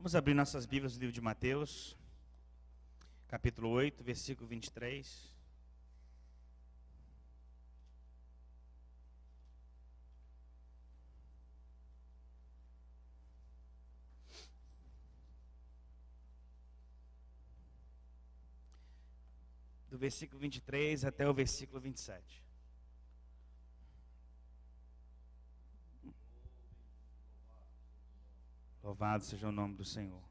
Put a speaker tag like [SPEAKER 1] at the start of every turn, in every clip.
[SPEAKER 1] Vamos abrir nossas Bíblias no livro de Mateus, capítulo 8, versículo 23. Do versículo 23 até o versículo 27. Louvado seja o nome do Senhor.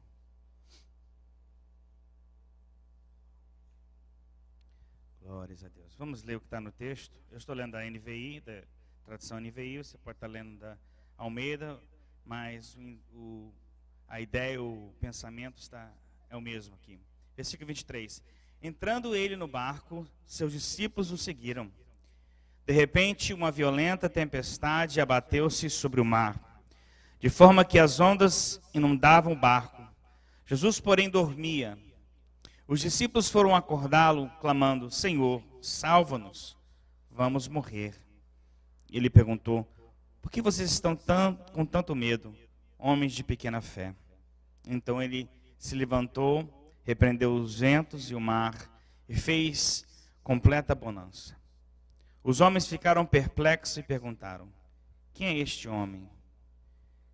[SPEAKER 1] Glórias a Deus. Vamos ler o que está no texto. Eu estou lendo da NVI, da tradução NVI. Você pode estar lendo da Almeida, mas a ideia, o pensamento é o mesmo aqui. Versículo 23. Entrando ele no barco, seus discípulos o seguiram. De repente, uma violenta tempestade abateu-se sobre o mar, de forma que as ondas inundavam o barco. Jesus, porém, dormia. Os discípulos foram acordá-lo, clamando: Senhor, salva-nos, vamos morrer. Ele perguntou: por que vocês estão com tanto medo, homens de pequena fé? Então ele se levantou, repreendeu os ventos e o mar, e fez completa bonança. Os homens ficaram perplexos e perguntaram: quem é este homem,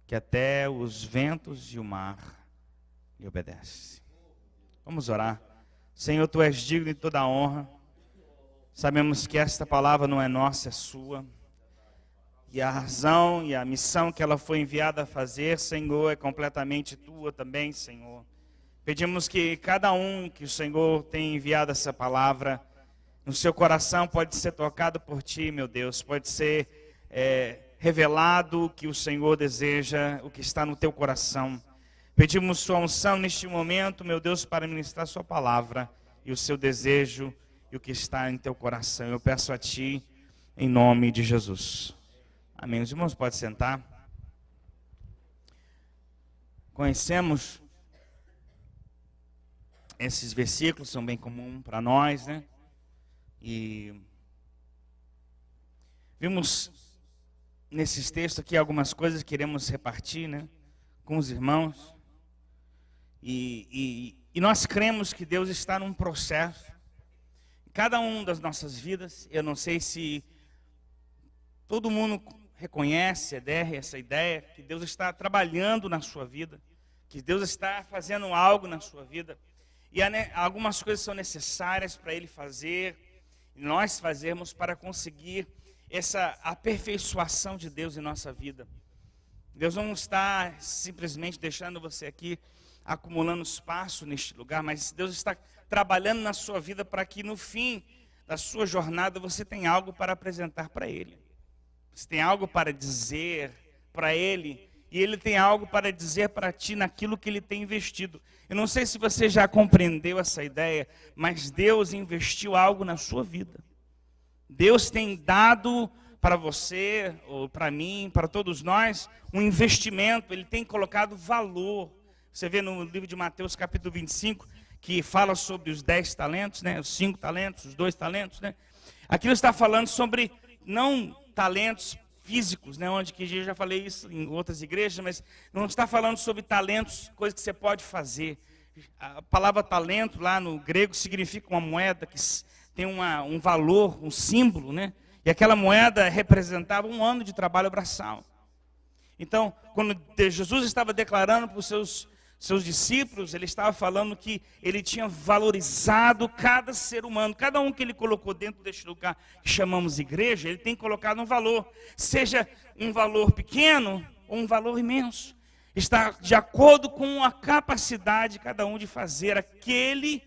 [SPEAKER 1] que até os ventos e o mar lhe obedecem? Vamos orar. Senhor, Tu és digno de toda a honra. Sabemos que esta palavra não é nossa, é Sua. E a razão e a missão que ela foi enviada a fazer, Senhor, é completamente Tua também, Senhor. Pedimos que cada um que o Senhor tem enviado essa palavra, no seu coração pode ser tocado por Ti, meu Deus. Pode ser revelado o que o Senhor deseja, o que está no Teu coração. Pedimos Sua unção neste momento, meu Deus, para ministrar Sua palavra e o Seu desejo e o que está em Teu coração. Eu peço a Ti, em nome de Jesus. Amém. Os irmãos podem sentar. Conhecemos esses versículos, são bem comuns para nós, né? E vimos nesses textos aqui algumas coisas que queremos repartir, né, com os irmãos. E nós cremos que Deus está num processo em cada uma das nossas vidas. Eu não sei se todo mundo reconhece essa ideia, que Deus está trabalhando na sua vida, que Deus está fazendo algo na sua vida. E algumas coisas são necessárias para Ele fazer, e nós fazermos para conseguir essa aperfeiçoação de Deus em nossa vida. Deus não está simplesmente deixando você aqui acumulando espaço neste lugar, mas Deus está trabalhando na sua vida para que no fim da sua jornada você tenha algo para apresentar para Ele. Você tem algo para dizer para Ele, e Ele tem algo para dizer para ti naquilo que Ele tem investido. Eu não sei se você já compreendeu essa ideia, mas Deus investiu algo na sua vida. Deus tem dado para você, ou para mim, para todos nós, um investimento. Ele tem colocado valor. Você vê no livro de Mateus, capítulo 25, que fala sobre os 10 talentos, né? Os 5 talentos, os 2 talentos, né? Aquilo está falando sobre, não talentos físicos, né? Onde que eu já falei isso em outras igrejas, mas não está falando sobre talentos, coisas que você pode fazer. A palavra talento lá no grego significa uma moeda que tem um valor, um símbolo, né? E aquela moeda representava um ano de trabalho braçal. Então, quando Jesus estava declarando para os seus discípulos, Ele estava falando que Ele tinha valorizado cada ser humano, cada um que Ele colocou dentro deste lugar que chamamos igreja, Ele tem colocado um valor, seja um valor pequeno ou um valor imenso. Está de acordo com a capacidade de cada um de fazer aquele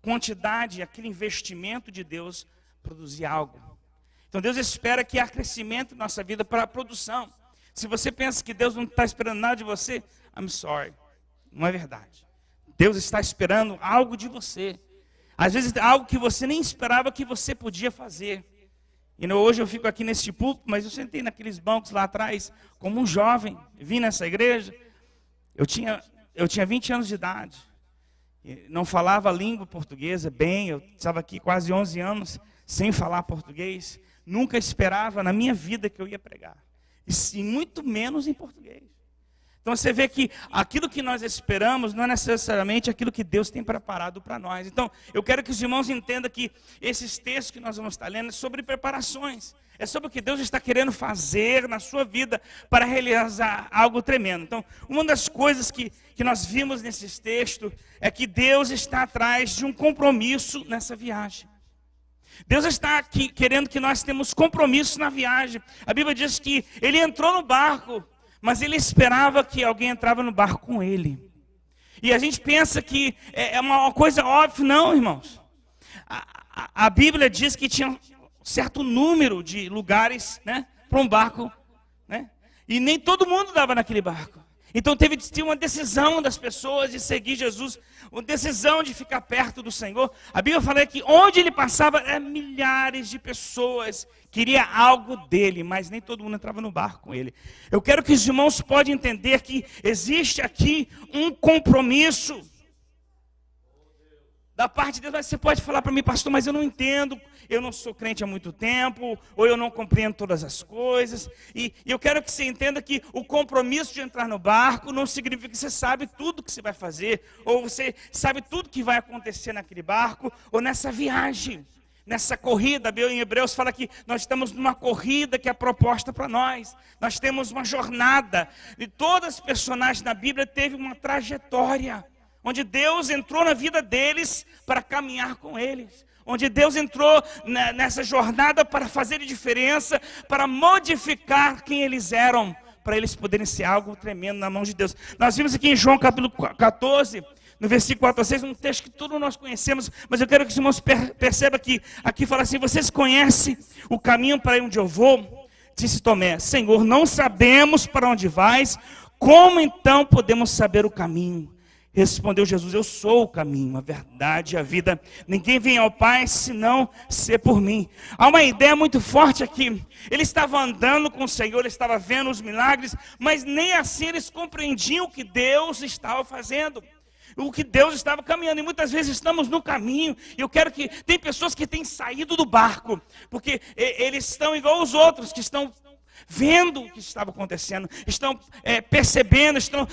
[SPEAKER 1] quantidade, aquele investimento de Deus produzir algo. Então Deus espera que há crescimento na nossa vida para a produção. Se você pensa que Deus não está esperando nada de você, I'm sorry, não é verdade. Deus está esperando algo de você. Às vezes algo que você nem esperava que você podia fazer. E hoje eu fico aqui nesse púlpito, mas eu sentei naqueles bancos lá atrás como um jovem. Vim nessa igreja, eu tinha 20 anos de idade. Não falava a língua portuguesa bem, eu estava aqui quase 11 anos sem falar português. Nunca esperava na minha vida que eu ia pregar. E muito menos em português. Então você vê que aquilo que nós esperamos não é necessariamente aquilo que Deus tem preparado para nós. Então eu quero que os irmãos entendam que esses textos que nós vamos estar lendo é sobre preparações. É sobre o que Deus está querendo fazer na sua vida para realizar algo tremendo. Então uma das coisas que nós vimos nesses textos é que Deus está atrás de um compromisso nessa viagem. Deus está aqui querendo que nós temos compromisso na viagem. A Bíblia diz que ele entrou no barco, mas ele esperava que alguém entrava no barco com ele. E a gente pensa que é uma coisa óbvia. Não, irmãos. A Bíblia diz que tinha um certo número de lugares, né, para um barco, né? E nem todo mundo dava naquele barco. Então teve de ter uma decisão das pessoas de seguir Jesus, uma decisão de ficar perto do Senhor. A Bíblia fala que onde ele passava, milhares de pessoas queriam algo dele, mas nem todo mundo entrava no barco com ele. Eu quero que os irmãos possam entender que existe aqui um compromisso da parte de Deus. Mas você pode falar para mim, pastor, mas eu não entendo, eu não sou crente há muito tempo, ou eu não compreendo todas as coisas. E eu quero que você entenda que o compromisso de entrar no barco não significa que você sabe tudo que você vai fazer, ou você sabe tudo que vai acontecer naquele barco, ou nessa viagem, nessa corrida. Em Hebreus fala que nós estamos numa corrida que é proposta para nós. Nós temos uma jornada, e todos os personagens da Bíblia teve uma trajetória, onde Deus entrou na vida deles para caminhar com eles. Onde Deus entrou nessa jornada para fazer diferença, para modificar quem eles eram, para eles poderem ser algo tremendo na mão de Deus. Nós vimos aqui em João capítulo 14, no versículo 4 a 6, um texto que todos nós conhecemos, mas eu quero que os irmãos percebam que aqui fala assim: vocês conhecem o caminho para onde eu vou? Disse Tomé: Senhor, não sabemos para onde vais, como então podemos saber o caminho? Respondeu Jesus: eu sou o caminho, a verdade e a vida. Ninguém vem ao Pai senão ser por mim. Há uma ideia muito forte aqui. Ele estava andando com o Senhor, ele estava vendo os milagres, mas nem assim eles compreendiam o que Deus estava fazendo, o que Deus estava caminhando. E muitas vezes estamos no caminho, e eu quero que... Tem pessoas que têm saído do barco, porque eles estão igual os outros, que estão vendo o que estava acontecendo, estão percebendo, estão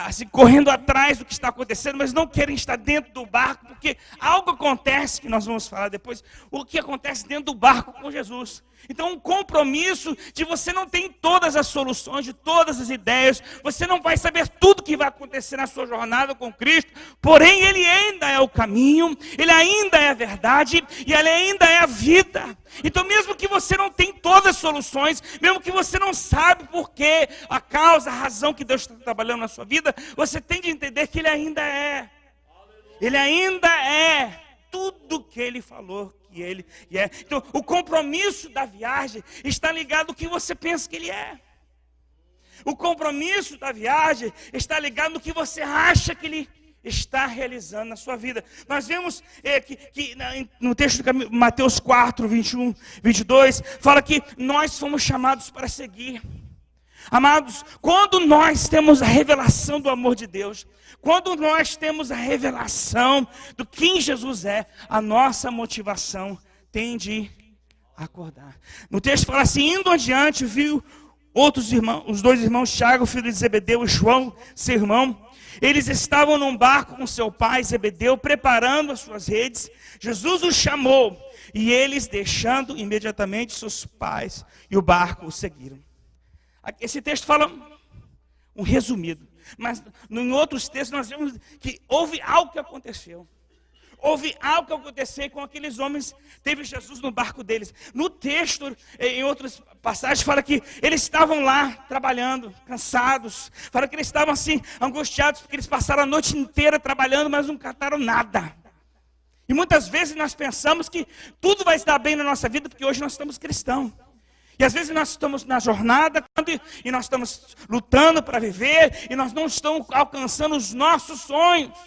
[SPEAKER 1] assim, correndo atrás do que está acontecendo, mas não querem estar dentro do barco, porque algo acontece, que nós vamos falar depois, o que acontece dentro do barco com Jesus. Então um compromisso de você não tem todas as soluções, de todas as ideias, você não vai saber tudo que vai acontecer na sua jornada com Cristo, porém Ele ainda é o caminho, Ele ainda é a verdade, e Ele ainda é a vida. Então mesmo que você não tenha todas as soluções, mesmo que você não sabe por quê, a causa, a razão que Deus está trabalhando na sua vida, você tem de entender que Ele ainda é. Ele ainda é tudo que Ele falou que Ele é. Então o compromisso da viagem está ligado ao que você pensa que Ele é. O compromisso da viagem está ligado no que você acha que Ele está realizando na sua vida. Nós vemos que no texto de Mateus 4, 21, 22, fala que nós fomos chamados para seguir. Amados, quando nós temos a revelação do amor de Deus, quando nós temos a revelação do quem Jesus é, a nossa motivação tem de acordar. No texto fala assim: indo adiante, viu outros irmãos, os dois irmãos, Tiago, filho de Zebedeu, e João, seu irmão. Eles estavam num barco com seu pai, Zebedeu, preparando as suas redes. Jesus os chamou, e eles, deixando imediatamente seus pais e o barco, o seguiram. Esse texto fala um resumido, mas em outros textos nós vemos que houve algo que aconteceu. Houve algo que aconteceu com aqueles homens. Teve Jesus no barco deles. No texto, em outras passagens, fala que eles estavam lá trabalhando, cansados. Fala que eles estavam assim, angustiados, porque eles passaram a noite inteira trabalhando, mas não cataram nada. E muitas vezes nós pensamos que tudo vai estar bem na nossa vida, porque hoje nós estamos cristãos. E às vezes nós estamos na jornada, e nós estamos lutando para viver, e nós não estamos alcançando os nossos sonhos.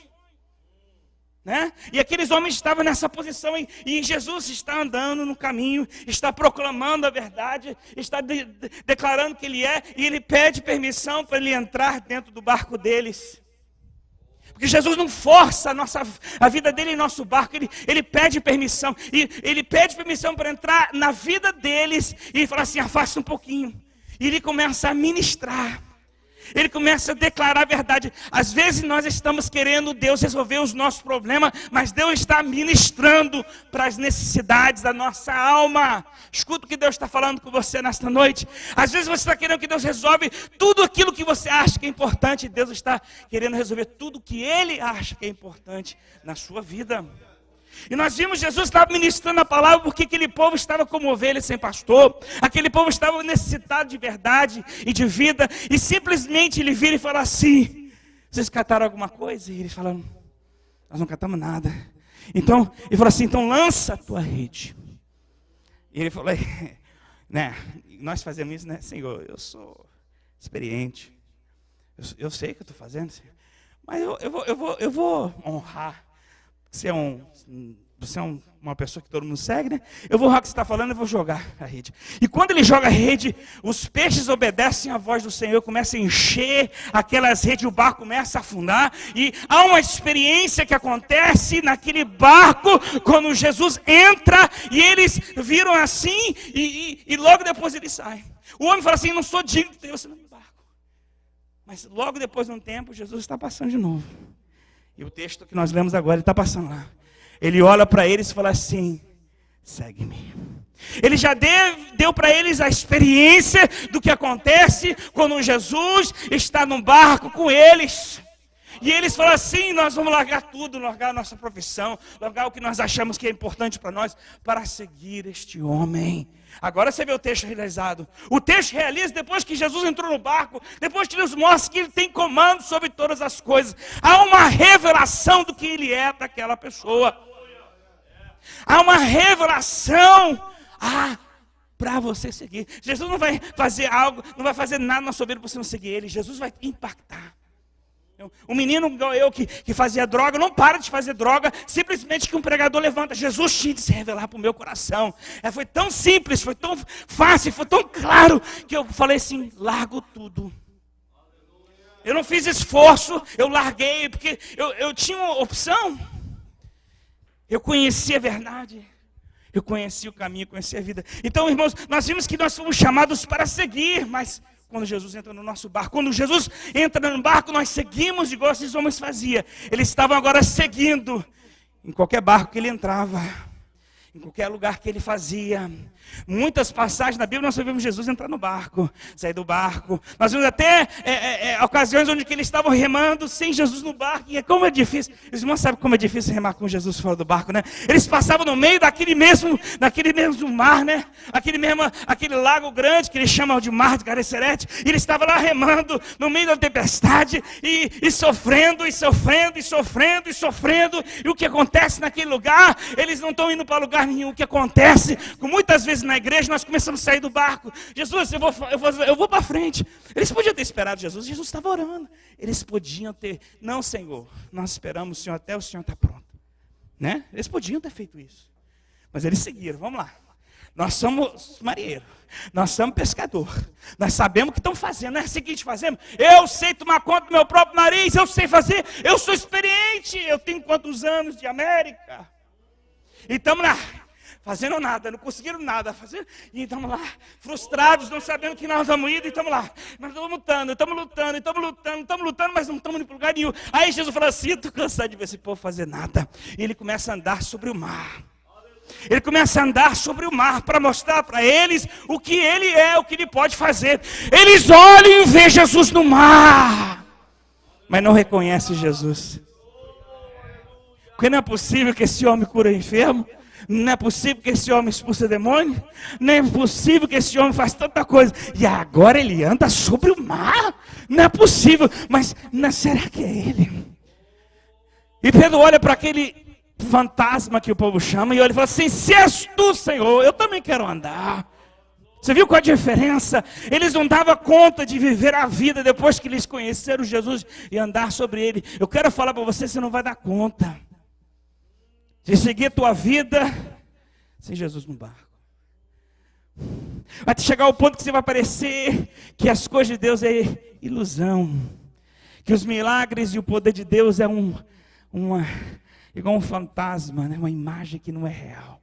[SPEAKER 1] Né? E aqueles homens estavam nessa posição, e Jesus está andando no caminho, está proclamando a verdade, está declarando que Ele é, e Ele pede permissão para Ele entrar dentro do barco deles. Porque Jesus não força a vida dele em nosso barco, ele pede permissão, e Ele pede permissão para entrar na vida deles, e fala assim: afasta um pouquinho, e Ele começa a ministrar. Ele começa a declarar a verdade. Às vezes nós estamos querendo Deus resolver os nossos problemas, mas Deus está ministrando para as necessidades da nossa alma. Escuta o que Deus está falando com você nesta noite. Às vezes você está querendo que Deus resolva tudo aquilo que você acha que é importante. Deus está querendo resolver tudo que Ele acha que é importante na sua vida. E nós vimos Jesus estava ministrando a palavra porque aquele povo estava como ovelhas sem pastor. Aquele povo estava necessitado de verdade e de vida. E simplesmente ele vira e fala assim: vocês cataram alguma coisa? E eles falaram: nós não catamos nada. Então, ele falou assim: então lança a tua rede. E ele falou, né, nós fazemos isso, né, Senhor, eu sou experiente. Eu sei o que eu estou fazendo, Senhor. Mas eu vou honrar. Você é uma pessoa que todo mundo segue, né? Eu vou honrar o que você está falando e vou jogar a rede. E quando ele joga a rede, os peixes obedecem à voz do Senhor, começam a encher aquelas redes, o barco começa a afundar. E há uma experiência que acontece naquele barco, quando Jesus entra e eles viram assim, e logo depois ele sai. O homem fala assim: não sou digno de ter você no barco. Mas logo depois de um tempo, Jesus está passando de novo. E o texto que nós lemos agora, ele está passando lá. Ele olha para eles e fala assim: segue-me. Ele já deu para eles a experiência do que acontece quando Jesus está no barco com eles. E eles falam assim: nós vamos largar tudo, largar a nossa profissão, largar o que nós achamos que é importante para nós, para seguir este homem. Agora você vê o texto realizado. O texto realiza depois que Jesus entrou no barco, depois que nos mostra que ele tem comando sobre todas as coisas. Há uma revelação do que ele é para aquela pessoa. Há uma revelação para você seguir. Jesus não vai fazer algo, não vai fazer nada na sua vida para você não seguir ele. Jesus vai impactar. Um menino igual eu que fazia droga, não para de fazer droga, simplesmente que um pregador levanta. Jesus tinha de se revelar para o meu coração. Foi tão simples, foi tão fácil, foi tão claro, que eu falei assim: largo tudo. Eu não fiz esforço, eu larguei, porque eu tinha uma opção. Eu conhecia a verdade, eu conhecia o caminho, conhecia a vida. Então, irmãos, nós vimos que nós fomos chamados para seguir, mas quando Jesus entra no nosso barco, quando Jesus entra no barco, nós seguimos igual esses homens faziam. Eles estavam agora seguindo em qualquer barco que ele entrava, em qualquer lugar que ele fazia. Muitas passagens na Bíblia nós vemos Jesus entrar no barco, sair do barco. Nós vemos até ocasiões onde eles estavam remando sem Jesus no barco. E como é difícil. Os irmãos sabem como é difícil remar com Jesus fora do barco, né? Eles passavam no meio daquele mesmo mar, né? Aquele lago grande que eles chamam de mar de Genesarete. E eles estavam lá remando no meio da tempestade e sofrendo, e sofrendo, e sofrendo, e sofrendo. E o que acontece naquele lugar? Eles não estão indo para lugar nenhum. O que acontece? Com muitas vezes na igreja nós começamos a sair do barco. Jesus, eu vou para frente. Eles podiam ter esperado Jesus. Jesus estava orando. Eles podiam ter: não, Senhor, nós esperamos o Senhor até o Senhor estar pronto, né? Eles podiam ter feito isso, mas eles seguiram. Vamos lá, nós somos marinheiros, nós somos pescador, nós sabemos o que estão fazendo. Não é assim que a gente fazemos? Eu sei tomar conta do meu próprio nariz, eu sei fazer, eu sou experiente. Eu tenho quantos anos de América? E estamos lá, fazendo nada, não conseguiram nada fazer, e estamos lá, frustrados, não sabendo que nós estamos indo, e estamos lá, nós estamos lutando, mas não estamos indo para lugar nenhum. Aí Jesus falou assim: estou cansado de ver esse povo fazer nada. E ele começa a andar sobre o mar. Ele começa a andar sobre o mar para mostrar para eles o que ele é, o que ele pode fazer. Eles olham e veem Jesus no mar, mas não reconhecem Jesus. Porque não é possível que esse homem cura enfermo, não é possível que esse homem expulsa demônio, não é possível que esse homem faça tanta coisa, e agora ele anda sobre o mar. Não é possível, mas será que é ele? E Pedro olha para aquele fantasma que o povo chama, e olha e fala assim: se és tu, Senhor, eu também quero andar. Você viu qual a diferença? Eles não davam conta de viver a vida depois que eles conheceram Jesus e andar sobre ele. Eu quero falar para você não vai dar conta de seguir a tua vida sem Jesus no barco. Vai chegar ao ponto que você vai parecer que as coisas de Deus é ilusão, que os milagres e o poder de Deus é igual um fantasma, né? Uma imagem que não é real.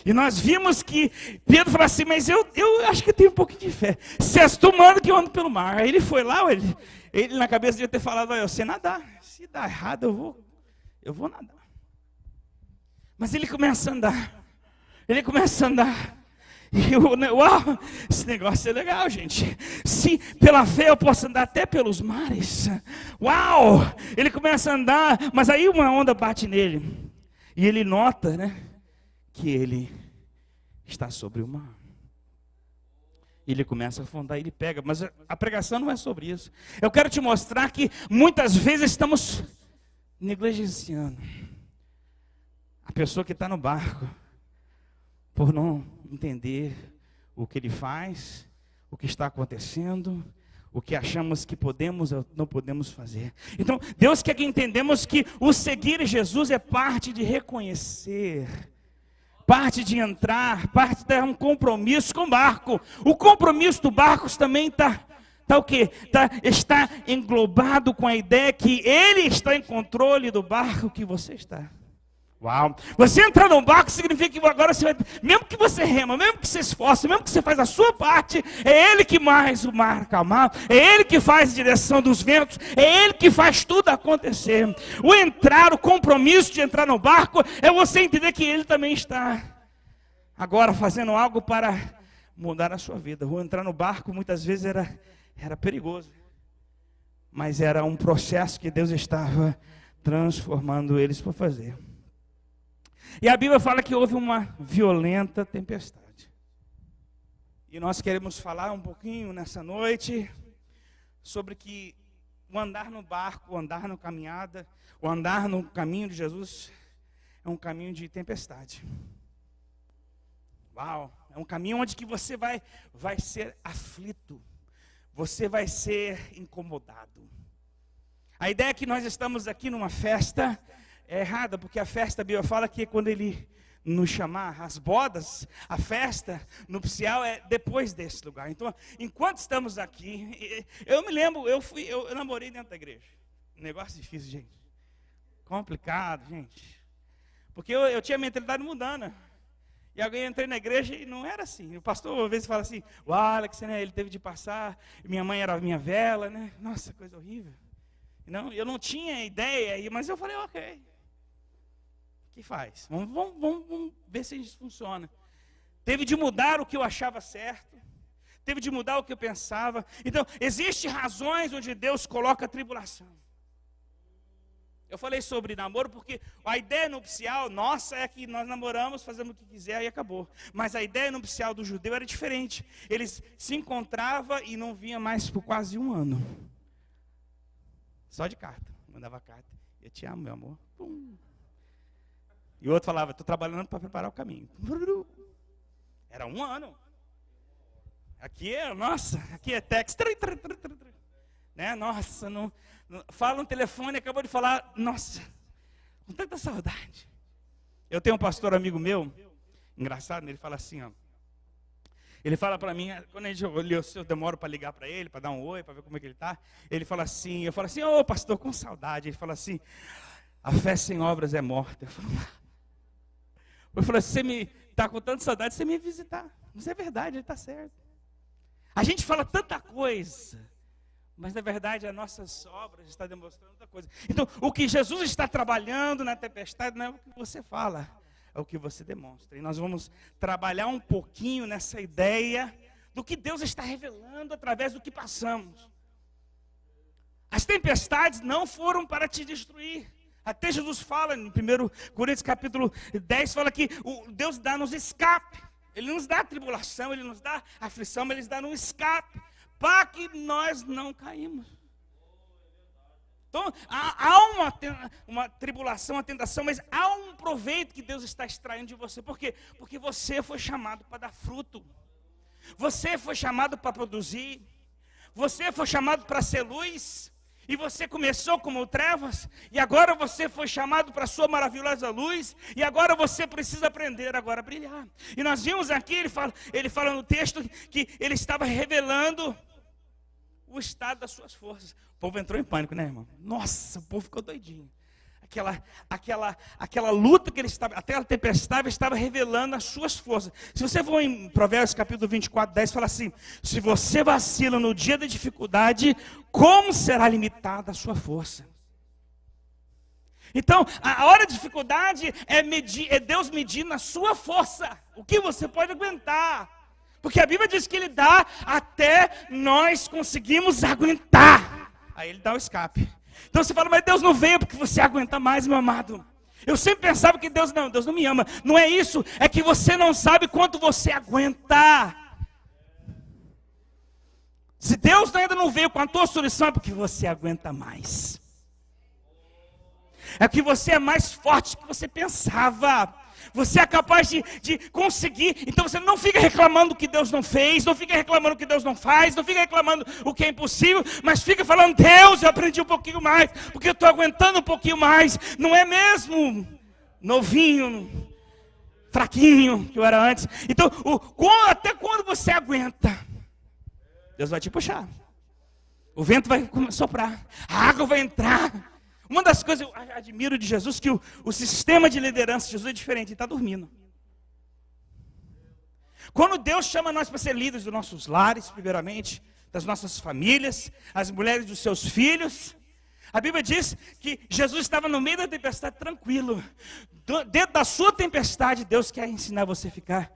[SPEAKER 1] E nós vimos que Pedro falou assim, mas eu acho que eu tenho um pouco de fé. Se és tu, manda que eu ando pelo mar. Aí ele foi lá, ele na cabeça devia ter falado, eu sei nadar. Se dá errado, eu vou nadar. Mas ele começa a andar. E uau, esse negócio é legal, gente. Sim, pela fé eu posso andar até pelos mares. Uau! Ele começa a andar, mas aí uma onda bate nele. E ele nota, né, que ele está sobre o mar. Ele começa a afundar, ele pega. Mas a pregação não é sobre isso. Eu quero te mostrar que muitas vezes estamos negligenciando a pessoa que está no barco, por não entender o que ele faz, o que está acontecendo, o que achamos que podemos ou não podemos fazer. Então, Deus quer que entendamos que o seguir Jesus é parte de reconhecer, parte de entrar, parte de um compromisso com o barco. O compromisso do barco também está o quê? Está englobado com a ideia que Ele está em controle do barco que você está. Uau! Você entrar no barco significa que agora você vai, mesmo que você rema, mesmo que você esforce, mesmo que você faz a sua parte, é Ele que mais o mar acalmar, é Ele que faz a direção dos ventos, é Ele que faz tudo acontecer. O compromisso de entrar no barco é você entender que Ele também está agora fazendo algo para mudar a sua vida. O entrar no barco muitas vezes era perigoso, mas era um processo que Deus estava transformando eles para fazer. E a Bíblia fala que houve uma violenta tempestade. E nós queremos falar um pouquinho nessa noite sobre que o andar no barco, o andar na caminhada, o andar no caminho de Jesus é um caminho de tempestade. Uau! É um caminho onde que você vai ser aflito, você vai ser incomodado. A ideia é que nós estamos aqui numa festa é errada, porque a festa, a Bíblia fala que quando Ele nos chamar, as bodas, a festa nupcial é depois desse lugar. Então, enquanto estamos aqui, eu me lembro, eu namorei dentro da igreja. Um negócio difícil, gente. Complicado, gente. Porque eu tinha a mentalidade mundana. E alguém entrei na igreja e não era assim. O pastor às vezes fala assim, o Alex, né, ele teve de passar, minha mãe era minha vela, né? Nossa, coisa horrível. Não, eu não tinha ideia, mas eu falei, ok. O que faz? Vamos ver se isso funciona. Teve de mudar o que eu achava certo. Teve de mudar o que eu pensava. Então, existem razões onde Deus coloca a tribulação. Eu falei sobre namoro porque a ideia nupcial nossa é que nós namoramos, fazemos o que quiser e acabou. Mas a ideia nupcial do judeu era diferente. Eles se encontravam e não vinham mais por quase um ano. Só de carta. Mandava carta. Eu te amo, meu amor. Pum. E o outro falava, estou trabalhando para preparar o caminho. Era um ano. Aqui é texto. Né? Nossa, fala no telefone, acabou de falar, nossa, com tanta saudade. Eu tenho um pastor amigo meu, engraçado, ele fala assim, ó. Ele fala para mim, quando eu demoro para ligar para ele, para dar um oi, para ver como é que ele está, ele fala assim, eu falo assim, ô pastor, com saudade. Ele fala assim, a fé sem obras é morta. Eu falo, você me está com tanta saudade, você me visitar. Mas é verdade, ele está certo. A gente fala tanta coisa, mas na verdade as nossas obras estão demonstrando outra coisa. Então, o que Jesus está trabalhando na tempestade não é o que você fala, é o que você demonstra. E nós vamos trabalhar um pouquinho nessa ideia do que Deus está revelando através do que passamos. As tempestades não foram para te destruir. Até Jesus fala em 1 Coríntios capítulo 10, fala que Deus dá-nos escape. Ele nos dá tribulação, Ele nos dá aflição, mas Ele nos dá um escape, para que nós não caímos. Então, há uma tribulação, uma tentação, mas há um proveito que Deus está extraindo de você. Por quê? Porque você foi chamado para dar fruto. Você foi chamado para produzir. Você foi chamado para ser luz. E você começou como trevas, e agora você foi chamado para a sua maravilhosa luz, e agora você precisa aprender agora a brilhar. E nós vimos aqui, ele fala no texto, que ele estava revelando o estado das suas forças. O povo entrou em pânico, né, irmão? Nossa, o povo ficou doidinho. aquela luta que ele estava, aquela tempestade estava revelando as suas forças. Se você for em Provérbios capítulo 24, 10, fala assim: se você vacila no dia da dificuldade, como será limitada a sua força? Então, a hora de dificuldade é Deus medindo a sua força, o que você pode aguentar. Porque a Bíblia diz que Ele dá até nós conseguimos aguentar. Aí Ele dá o escape. Então você fala, mas Deus não veio porque você aguenta mais, meu amado. Eu sempre pensava que Deus não me ama. Não é isso, é que você não sabe quanto você aguenta. Se Deus ainda não veio com a tua solução, é porque você aguenta mais. É que você é mais forte do que você pensava. Você é capaz de conseguir. Então você não fica reclamando o que Deus não fez, não fica reclamando o que Deus não faz, não fica reclamando o que é impossível, mas fica falando, Deus, eu aprendi um pouquinho mais, porque eu estou aguentando um pouquinho mais. Não é mesmo? Novinho, fraquinho, que eu era antes. Então, até quando você aguenta, Deus vai te puxar. O vento vai soprar, a água vai entrar. Uma das coisas que eu admiro de Jesus, que o sistema de liderança de Jesus é diferente, ele está dormindo. Quando Deus chama nós para ser líderes dos nossos lares, primeiramente, das nossas famílias, as mulheres dos seus filhos, a Bíblia diz que Jesus estava no meio da tempestade tranquilo. Dentro da sua tempestade, Deus quer ensinar você a ficar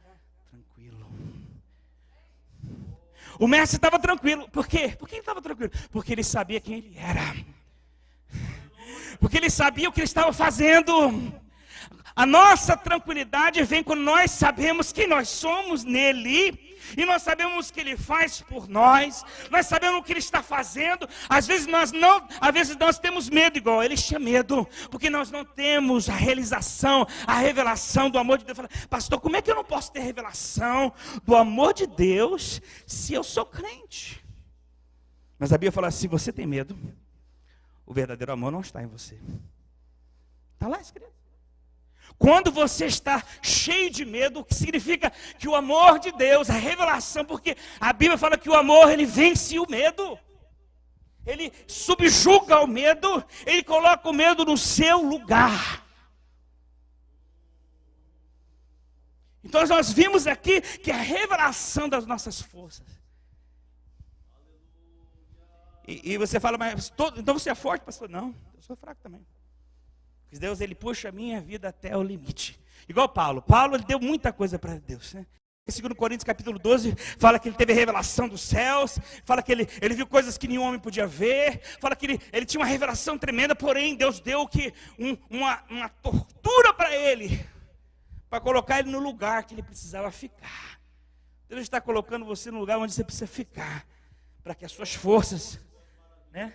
[SPEAKER 1] tranquilo. O mestre estava tranquilo. Por quê? Por que ele estava tranquilo? Porque ele sabia quem ele era. Porque ele sabia o que ele estava fazendo. A nossa tranquilidade vem quando nós sabemos quem nós somos nele. E nós sabemos o que ele faz por nós. Nós sabemos o que ele está fazendo. Às vezes nós temos medo igual ele tinha medo. Porque nós não temos a realização, a revelação do amor de Deus. Fala, pastor, como é que eu não posso ter revelação do amor de Deus se eu sou crente? Mas a Bíblia fala, se você tem medo, o verdadeiro amor não está em você. Está lá escrito. Quando você está cheio de medo, o que significa que o amor de Deus, a revelação, porque a Bíblia fala que o amor, ele vence o medo. Ele subjuga o medo, ele coloca o medo no seu lugar. Então nós vimos aqui que a revelação das nossas forças. E você fala, mas então você é forte, pastor? Não, eu sou fraco também. Porque Deus, ele puxa a minha vida até o limite. Igual Paulo. Paulo, ele deu muita coisa para Deus, né? Em 2 Coríntios capítulo 12, fala que ele teve a revelação dos céus, fala que ele viu coisas que nenhum homem podia ver, fala que ele tinha uma revelação tremenda, porém Deus deu uma tortura para ele, para colocar ele no lugar que ele precisava ficar. Deus está colocando você no lugar onde você precisa ficar, para que as suas forças... né?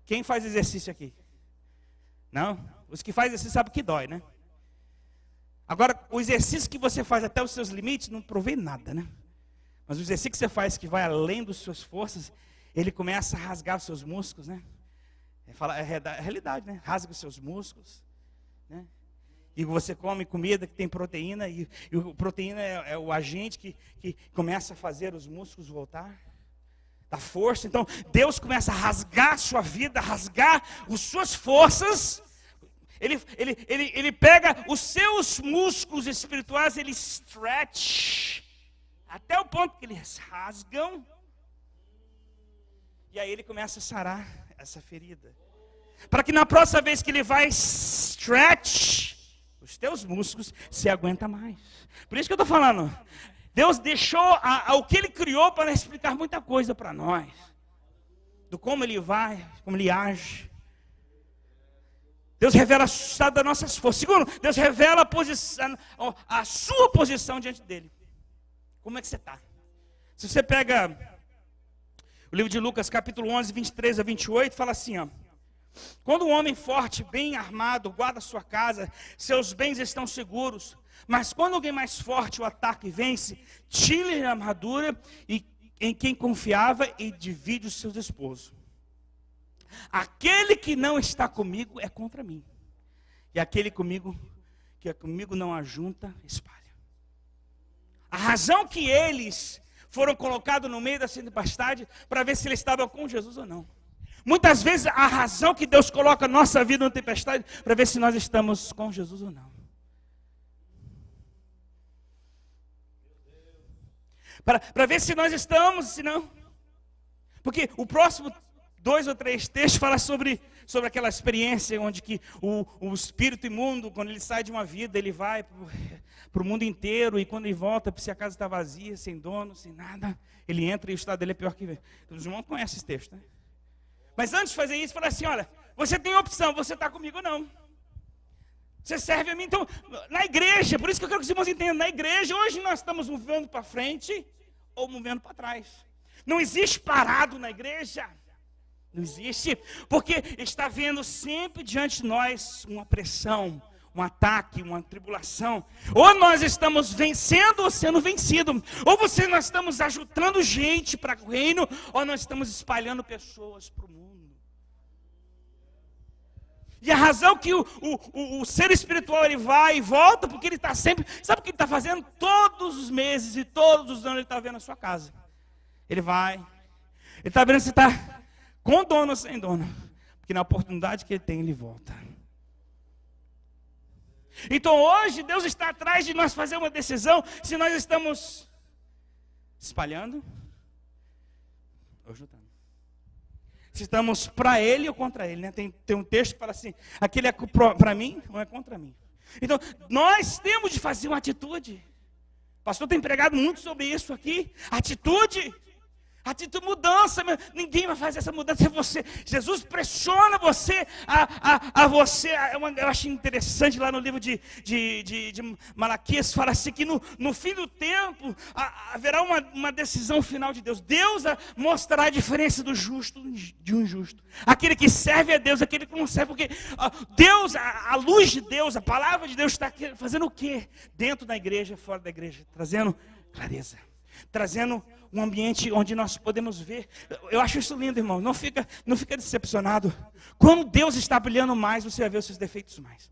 [SPEAKER 1] Quem faz exercício aqui? Não? Os que fazem exercício sabem que dói, né? Agora, o exercício que você faz até os seus limites não provém nada, né? Mas o exercício que você faz que vai além das suas forças, ele começa a rasgar os seus músculos, né? É realidade, né? Rasga os seus músculos, né? E você come comida que tem proteína, e a proteína é o agente que começa a fazer os músculos voltar. Da força. Então Deus começa a rasgar a sua vida, a rasgar as suas forças. Ele pega os seus músculos espirituais, ele stretch até o ponto que eles rasgam, e aí ele começa a sarar essa ferida, para que na próxima vez que ele vai stretch os teus músculos, você aguenta mais. Por isso que eu estou falando, Deus deixou o que Ele criou para explicar muita coisa para nós. Do como Ele vai, como Ele age. Deus revela o estado das nossas forças. Segundo, Deus revela a sua posição diante dEle. Como é que você está? Se você pega o livro de Lucas, capítulo 11, 23 a 28, fala assim, ó. Quando um homem forte, bem armado, guarda sua casa, seus bens estão seguros. Mas quando alguém mais forte o ataca e vence, tira a armadura em quem confiava e divide os seus despojos. Aquele que não está comigo é contra mim. E aquele que é comigo não ajunta, espalha. A razão que eles foram colocados no meio da tempestade para ver se eles estavam com Jesus ou não. Muitas vezes a razão que Deus coloca a nossa vida na tempestade para ver se nós estamos com Jesus ou não. Para ver se nós estamos, se não. Porque o próximo 2 ou 3 textos fala sobre aquela experiência onde que o espírito imundo, quando ele sai de uma vida, ele vai para o mundo inteiro, e quando ele volta, se a casa está vazia, sem dono, sem nada, ele entra e o estado dele é pior que... Os irmãos conhecem esse texto, né? Mas antes de fazer isso, fala assim, olha, você tem opção, você está comigo ou não. Você serve a mim. Então, na igreja, por isso que eu quero que os irmãos entendam, na igreja, hoje nós estamos movendo para frente ou movendo para trás. Não existe parado na igreja. Não existe, porque está havendo sempre diante de nós uma pressão, um ataque, uma tribulação. Ou nós estamos vencendo ou sendo vencidos. Ou nós estamos ajudando gente para o reino, ou nós estamos espalhando pessoas para o mundo. E a razão que o ser espiritual ele vai e volta, porque ele está sempre... Sabe o que ele está fazendo? Todos os meses e todos os anos ele está vendo a sua casa. Ele vai, ele está vendo se está com dono ou sem dono. Porque na oportunidade que ele tem, ele volta. Então hoje Deus está atrás de nós fazer uma decisão se nós estamos espalhando ou ajudando. Se estamos para ele ou contra ele, né? Tem um texto que fala assim, aquele é para mim ou é contra mim. Então nós temos de fazer uma atitude. O pastor tem pregado muito sobre isso aqui. Atitude, mudança. Ninguém vai fazer essa mudança, é você. Jesus pressiona você a você. Eu acho interessante lá no livro de Malaquias, fala assim que no fim do tempo haverá uma decisão final de Deus. Deus mostrará a diferença do justo de um injusto. Aquele que serve a Deus, aquele que não serve, porque Deus, a luz de Deus, a palavra de Deus está fazendo o quê? Dentro da igreja, fora da igreja, trazendo clareza. Trazendo um ambiente onde nós podemos ver. Eu acho isso lindo, irmão. Não fica decepcionado. Quando Deus está brilhando mais, você vai ver os seus defeitos mais.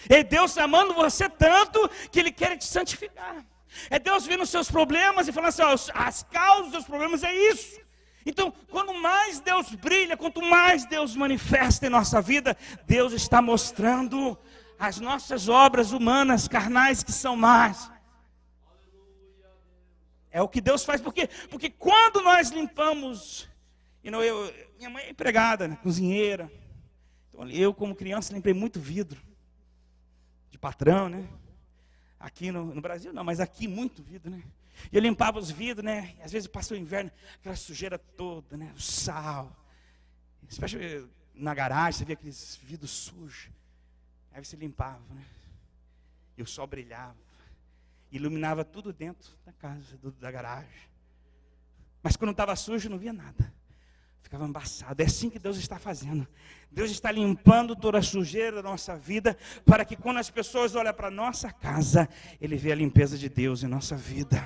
[SPEAKER 1] É Deus amando você tanto que Ele quer te santificar. É Deus vendo os seus problemas e falando assim, ó, as causas dos seus problemas é isso. Então, quanto mais Deus brilha, quanto mais Deus manifesta em nossa vida, Deus está mostrando as nossas obras humanas, carnais, que são más. É o que Deus faz, porque quando nós limpamos, minha mãe é empregada, né, cozinheira, então eu como criança limpei muito vidro, de patrão, né, aqui no Brasil não, mas aqui muito vidro, né, e eu limpava os vidros, né, e às vezes passou o inverno, aquela sujeira toda, né, o sal, especialmente na garagem, você via aqueles vidros sujos, aí você limpava, né, e o sol brilhava. Iluminava tudo dentro da casa, da garagem. Mas quando estava sujo, não via nada. Ficava embaçado. É assim que Deus está fazendo. Deus está limpando toda a sujeira da nossa vida, para que quando as pessoas olham para a nossa casa, Ele vê a limpeza de Deus em nossa vida.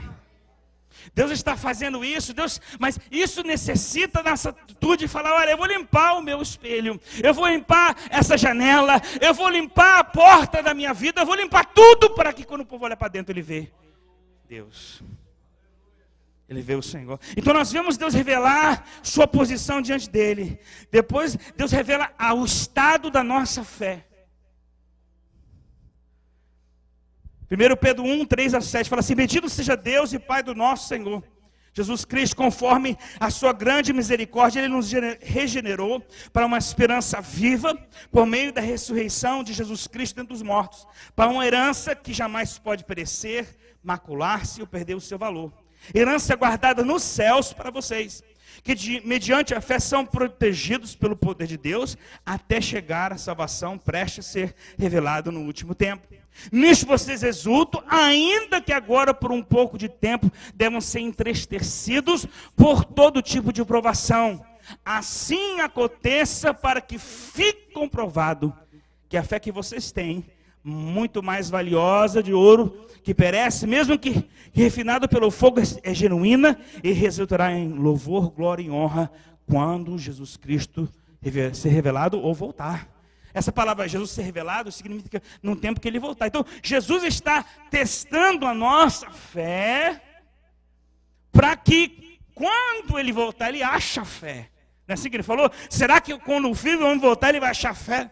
[SPEAKER 1] Deus está fazendo isso, mas isso necessita dessa atitude de falar, olha, eu vou limpar o meu espelho, eu vou limpar essa janela, eu vou limpar a porta da minha vida, eu vou limpar tudo para que quando o povo olha para dentro, ele vê Deus. Ele vê o Senhor. Então nós vemos Deus revelar sua posição diante dele. Depois Deus revela o estado da nossa fé. 1 Pedro 1, 3-7, fala assim, bendito seja Deus e Pai do nosso Senhor Jesus Cristo, conforme a sua grande misericórdia, Ele nos regenerou para uma esperança viva, por meio da ressurreição de Jesus Cristo dentre os mortos, para uma herança que jamais pode perecer, macular-se ou perder o seu valor. Herança guardada nos céus para vocês, que mediante a fé são protegidos pelo poder de Deus, até chegar a salvação prestes a ser revelado no último tempo. Nisto vocês exultam, ainda que agora por um pouco de tempo devam ser entristecidos por todo tipo de provação. Assim aconteça para que fique comprovado que a fé que vocês têm, muito mais valiosa de ouro, que perece, mesmo que refinado pelo fogo, é genuína e resultará em louvor, glória e honra quando Jesus Cristo ser revelado ou voltar. Essa palavra Jesus ser revelado significa num tempo que Ele voltar. Então Jesus está testando a nossa fé para que quando Ele voltar Ele acha fé. Não é assim que ele falou? Será que quando o Filho do Homem voltar, ele vai achar fé,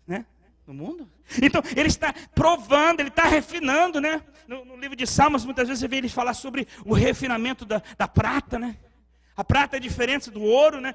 [SPEAKER 1] né, no mundo? Então, ele está provando, ele está refinando, né? No livro de Salmos, muitas vezes você vê ele falar sobre o refinamento da prata, né? A prata é diferente do ouro, né?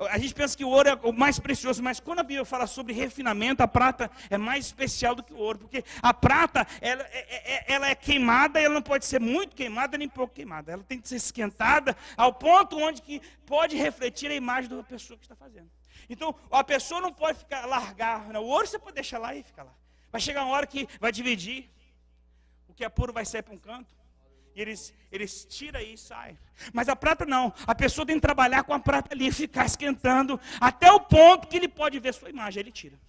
[SPEAKER 1] A gente pensa que o ouro é o mais precioso, mas quando a Bíblia fala sobre refinamento, a prata é mais especial do que o ouro, porque a prata, ela é queimada, e ela não pode ser muito queimada nem pouco queimada. Ela tem que ser esquentada ao ponto onde que pode refletir a imagem da pessoa que está fazendo. Então, a pessoa não pode largar, né? O ouro você pode deixar lá e ficar lá. Vai chegar uma hora que vai dividir, o que é puro vai sair para um canto. E eles tiram e saem. Mas a prata não. A pessoa tem que trabalhar com a prata ali, ficar esquentando, até o ponto que ele pode ver sua imagem. Aí ele tira.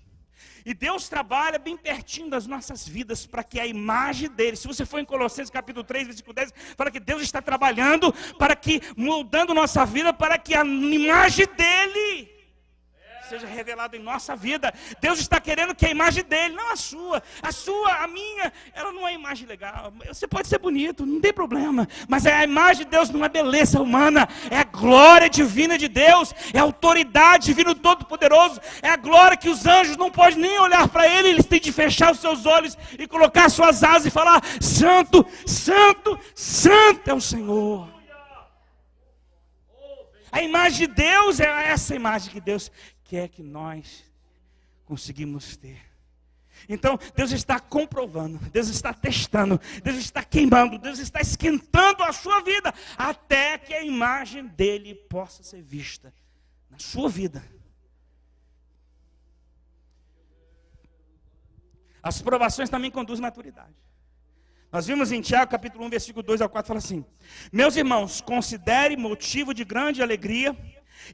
[SPEAKER 1] E Deus trabalha bem pertinho das nossas vidas, para que a imagem dele, se você for em Colossenses capítulo 3, versículo 10, fala que Deus está trabalhando, para que, mudando nossa vida, para que a imagem dele seja revelado em nossa vida. Deus está querendo que a imagem dele, não a sua, a minha, ela não é imagem legal. Você pode ser bonito, não tem problema, mas a imagem de Deus não é beleza humana, é a glória divina de Deus, é a autoridade divina do Todo-Poderoso, é a glória que os anjos não podem nem olhar para ele, eles têm de fechar os seus olhos e colocar suas asas e falar: santo, santo, santo é o Senhor. A imagem de Deus é essa imagem que Deus quer que nós conseguimos ter. Então, Deus está comprovando, Deus está testando, Deus está queimando, Deus está esquentando a sua vida, até que a imagem dele possa ser vista na sua vida. As provações também conduzem à maturidade. Nós vimos em Tiago, capítulo 1, versículo 2 ao 4, fala assim: meus irmãos, considere motivo de grande alegria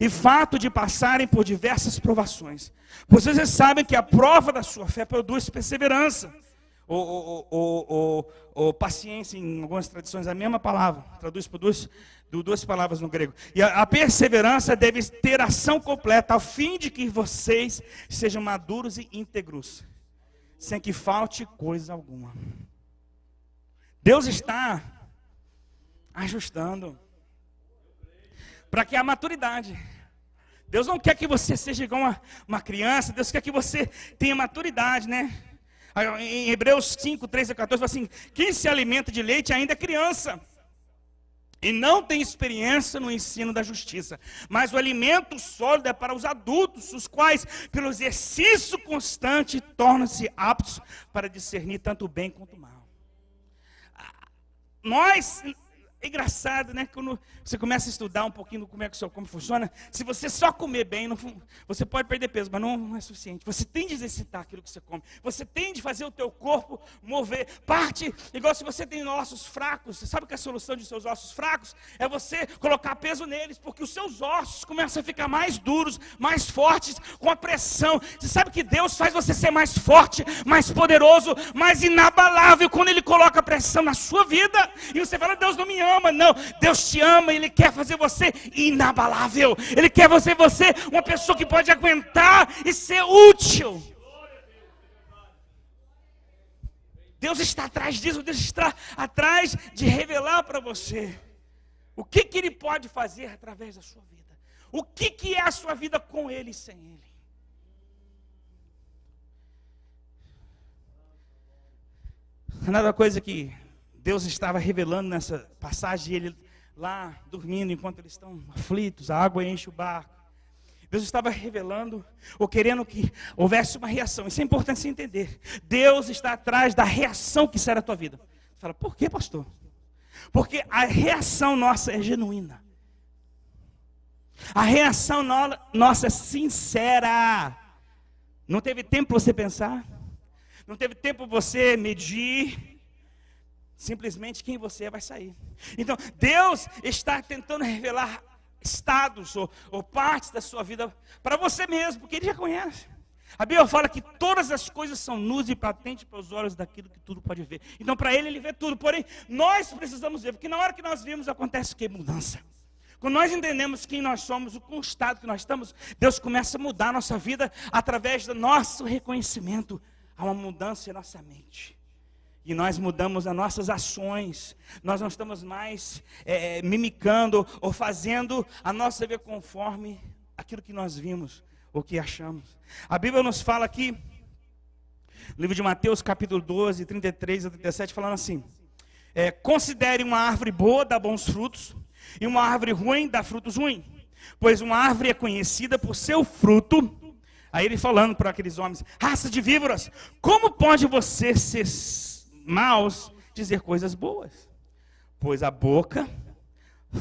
[SPEAKER 1] e fato de passarem por diversas provações, pois vocês sabem que a prova da sua fé produz perseverança, ou paciência, em algumas tradições, a mesma palavra, traduz por duas palavras no grego. E a perseverança deve ter ação completa, ao fim de que vocês sejam maduros e íntegros, sem que falte coisa alguma. Deus está ajustando para que a maturidade. Deus não quer que você seja igual uma criança, Deus quer que você tenha maturidade, né? Em Hebreus 5, 13 a 14, fala assim: quem se alimenta de leite ainda é criança, e não tem experiência no ensino da justiça. Mas o alimento sólido é para os adultos, os quais, pelo exercício constante, tornam-se aptos para discernir tanto o bem quanto o mal. É engraçado, né? Quando você começa a estudar um pouquinho como é que o seu corpo funciona, se você só comer bem, você pode perder peso, mas não é suficiente. Você tem de exercitar aquilo que você come. Você tem de fazer o teu corpo mover. Parte, igual se você tem ossos fracos. Você sabe que a solução de seus ossos fracos é você colocar peso neles, porque os seus ossos começam a ficar mais duros, mais fortes, com a pressão. Você sabe que Deus faz você ser mais forte, mais poderoso, mais inabalável, quando Ele coloca pressão na sua vida. E você fala: Deus não me ama. Não, Deus te ama, Ele quer fazer você inabalável, Ele quer fazer você uma pessoa que pode aguentar e ser útil. Deus está atrás disso, Deus está atrás de revelar para você o que Ele pode fazer através da sua vida, o que é a sua vida com Ele e sem Ele. Nada coisa que Deus estava revelando nessa passagem, ele lá dormindo enquanto eles estão aflitos, a água enche o barco. Deus estava revelando, ou querendo que houvesse uma reação. Isso é importante você entender. Deus está atrás da reação que será a tua vida. Você fala: por que, pastor? Porque a reação nossa é genuína. A reação nossa é sincera. Não teve tempo para você pensar, não teve tempo para você medir. Simplesmente quem você é vai sair. Então, Deus está tentando revelar estados ou partes da sua vida para você mesmo, porque Ele já conhece. A Bíblia fala que todas as coisas são nuas e patentes para os olhos daquilo que tudo pode ver. Então, para Ele vê tudo. Porém, nós precisamos ver, porque na hora que nós vemos, acontece o que? Mudança. Quando nós entendemos quem nós somos, o estado que nós estamos, Deus começa a mudar a nossa vida através do nosso reconhecimento. Há uma mudança em nossa mente. E nós mudamos as nossas ações. Nós não estamos mais mimicando ou fazendo a nossa vida conforme aquilo que nós vimos, ou que achamos. A Bíblia nos fala aqui, no livro de Mateus, capítulo 12, 33 a 37, falando assim: considere uma árvore boa, dá bons frutos, e uma árvore ruim, dá frutos ruins. Pois uma árvore é conhecida por seu fruto. Aí ele falando para aqueles homens: raça de víboras, como pode você ser maus dizer coisas boas? Pois a boca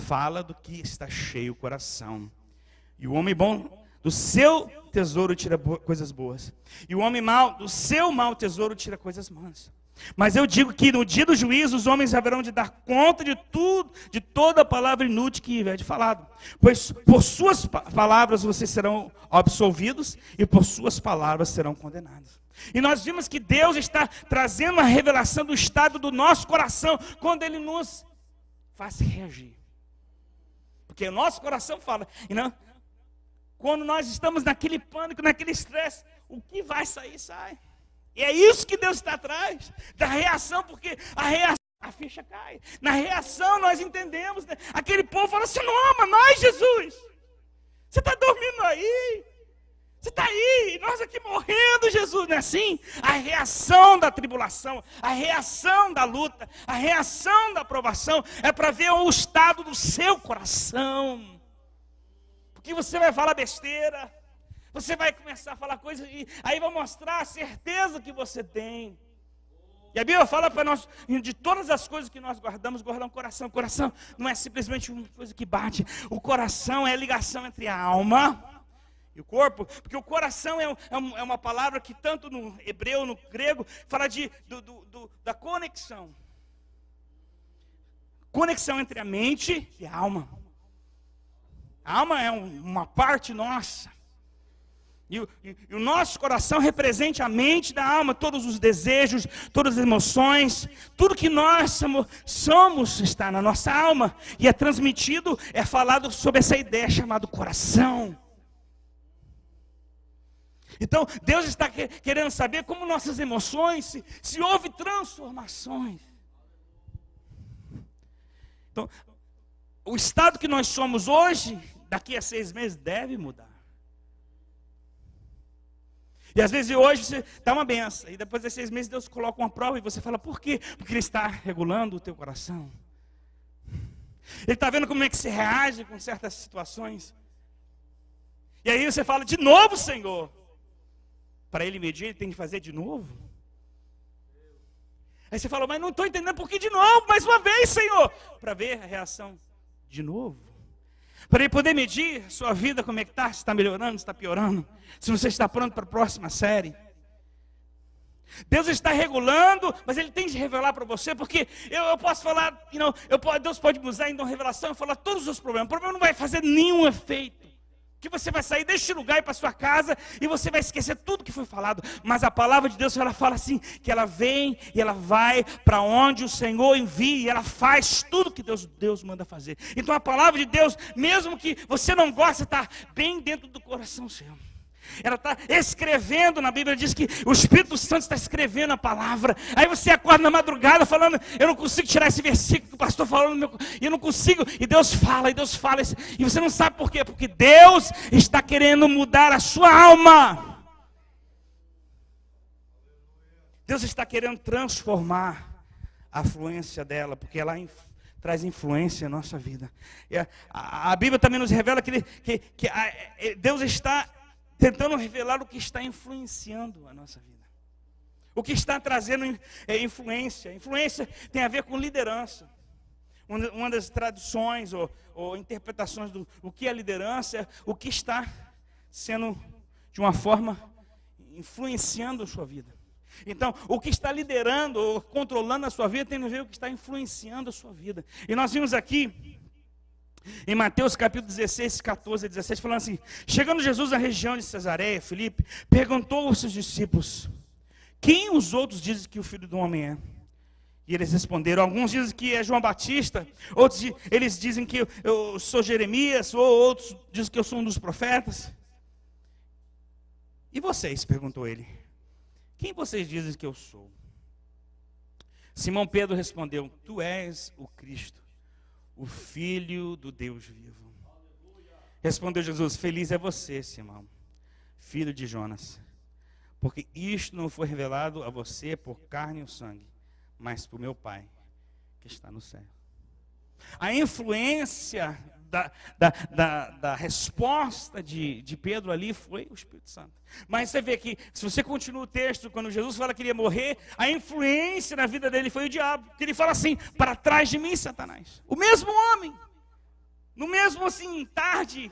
[SPEAKER 1] fala do que está cheio o coração. E o homem bom do seu tesouro tira coisas boas, e o homem mau do seu mau tesouro tira coisas más. Mas eu digo que no dia do juízo os homens haverão de dar conta de tudo, de toda a palavra inútil que houver de falado. Pois por suas palavras vocês serão absolvidos, e por suas palavras serão condenados. E nós vimos que Deus está trazendo uma revelação do estado do nosso coração, quando Ele nos faz reagir. Porque o nosso coração fala, e não, quando nós estamos naquele pânico, naquele estresse, o que vai sair, sai. E é isso que Deus está atrás, da reação, porque a ficha cai. Na reação nós entendemos, né? Aquele povo fala: você não ama nós, Jesus? Você está dormindo aí? Você está aí, nós aqui morrendo, Jesus, não é assim? A reação da tribulação, a reação da luta, a reação da provação, é para ver o estado do seu coração. Porque você vai falar besteira, você vai começar a falar coisas, e aí vai mostrar a certeza que você tem. E a Bíblia fala para nós, de todas as coisas que nós guardamos, guardar um coração. O coração não é simplesmente uma coisa que bate. O coração é a ligação entre a alma e o corpo. Porque o coração é uma palavra que tanto no hebreu, no grego, fala da conexão. Conexão entre a mente e a alma. A alma é uma parte nossa. E o nosso coração representa a mente da alma, todos os desejos, todas as emoções, tudo que nós somos está na nossa alma. E é transmitido, é falado sobre essa ideia chamada coração. Então Deus está querendo saber como nossas emoções, se houve transformações. Então, o estado que nós somos hoje, daqui a 6 meses, deve mudar. E às vezes hoje você dá uma benção, e depois de 6 meses Deus coloca uma prova, e você fala: por quê? Porque Ele está regulando o teu coração. Ele está vendo como é que você reage com certas situações. E aí você fala: de novo, Senhor. Para Ele medir, Ele tem que fazer de novo. Aí você fala: mas não estou entendendo por que de novo, mais uma vez, Senhor. Para ver a reação de novo. Para Ele poder medir a sua vida, como é que está, se está melhorando, se está piorando, se você está pronto para a próxima série. Deus está regulando, mas Ele tem de revelar para você, porque eu posso falar, Deus pode me usar em uma revelação e falar todos os problemas. O problema não vai fazer nenhum efeito. Que você vai sair deste lugar e ir para sua casa e você vai esquecer tudo que foi falado. Mas a palavra de Deus, ela fala assim, que ela vem e ela vai para onde o Senhor envia, e ela faz tudo que Deus manda fazer. Então a palavra de Deus, mesmo que você não goste, está bem dentro do coração seu. Ela está escrevendo, na Bíblia diz que o Espírito Santo está escrevendo a palavra. Aí você acorda na madrugada falando: eu não consigo tirar esse versículo que o pastor falou no meu... E eu não consigo, e Deus fala, e você não sabe por quê? Porque Deus está querendo mudar a sua alma. Deus está querendo transformar a fluência dela, porque ela traz influência na nossa vida. E a Bíblia também nos revela que Deus está tentando revelar o que está influenciando a nossa vida. O que está trazendo influência. Influência tem a ver com liderança. Uma das traduções ou interpretações do o que é liderança é o que está sendo, de uma forma, influenciando a sua vida. Então, o que está liderando ou controlando a sua vida tem a ver com o que está influenciando a sua vida. E nós vimos aqui em Mateus capítulo 16, 14 e 17, falando assim: chegando Jesus na região de Cesareia, Filipe perguntou aos seus discípulos: quem os outros dizem que o Filho do Homem é? E eles responderam: alguns dizem que é João Batista, outros eles dizem que eu sou Jeremias, ou outros dizem que eu sou um dos profetas. E vocês? Perguntou ele: quem vocês dizem que eu sou? Simão Pedro respondeu: tu és o Cristo, o Filho do Deus vivo. Respondeu Jesus: feliz é você, Simão, filho de Jonas, porque isto não foi revelado a você por carne e sangue, mas por meu Pai que está no céu. A influência da resposta de Pedro ali foi o Espírito Santo. Mas você vê que, se você continua o texto, quando Jesus fala que ele ia morrer, a influência na vida dele foi o diabo. Que ele fala assim: para trás de mim, Satanás. O mesmo homem, no mesmo assim, tarde,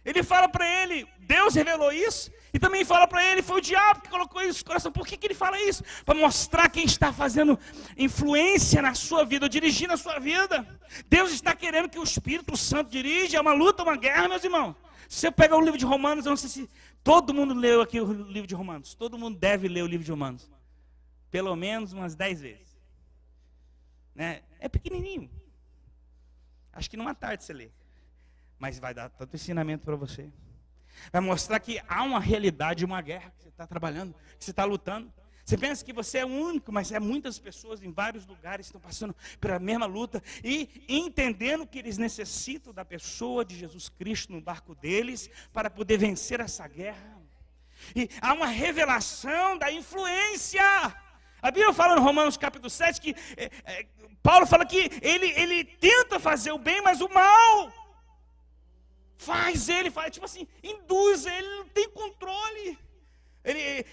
[SPEAKER 1] ele fala para ele, Deus revelou isso, e também fala para ele, foi o diabo que colocou isso no coração. Por que ele fala isso? Para mostrar quem está fazendo influência na sua vida, dirigindo a sua vida. Deus está querendo que o Espírito Santo dirija. É uma luta, uma guerra, meus irmãos. Se você pegar o livro de Romanos, eu não sei se todo mundo leu aqui o livro de Romanos. Todo mundo deve ler o livro de Romanos. Pelo menos umas 10 vezes. Né? É pequenininho. Acho que numa tarde você lê. Mas vai dar tanto ensinamento para você. Vai mostrar que há uma realidade, uma guerra que você está trabalhando, que você está lutando. Você pensa que você é o único, mas muitas pessoas em vários lugares estão passando pela mesma luta e entendendo que eles necessitam da pessoa de Jesus Cristo no barco deles para poder vencer essa guerra. E há uma revelação da influência. A Bíblia fala no Romanos capítulo 7 que Paulo fala que ele tenta fazer o bem, mas o mal faz, tipo assim, induz, ele não tem controle.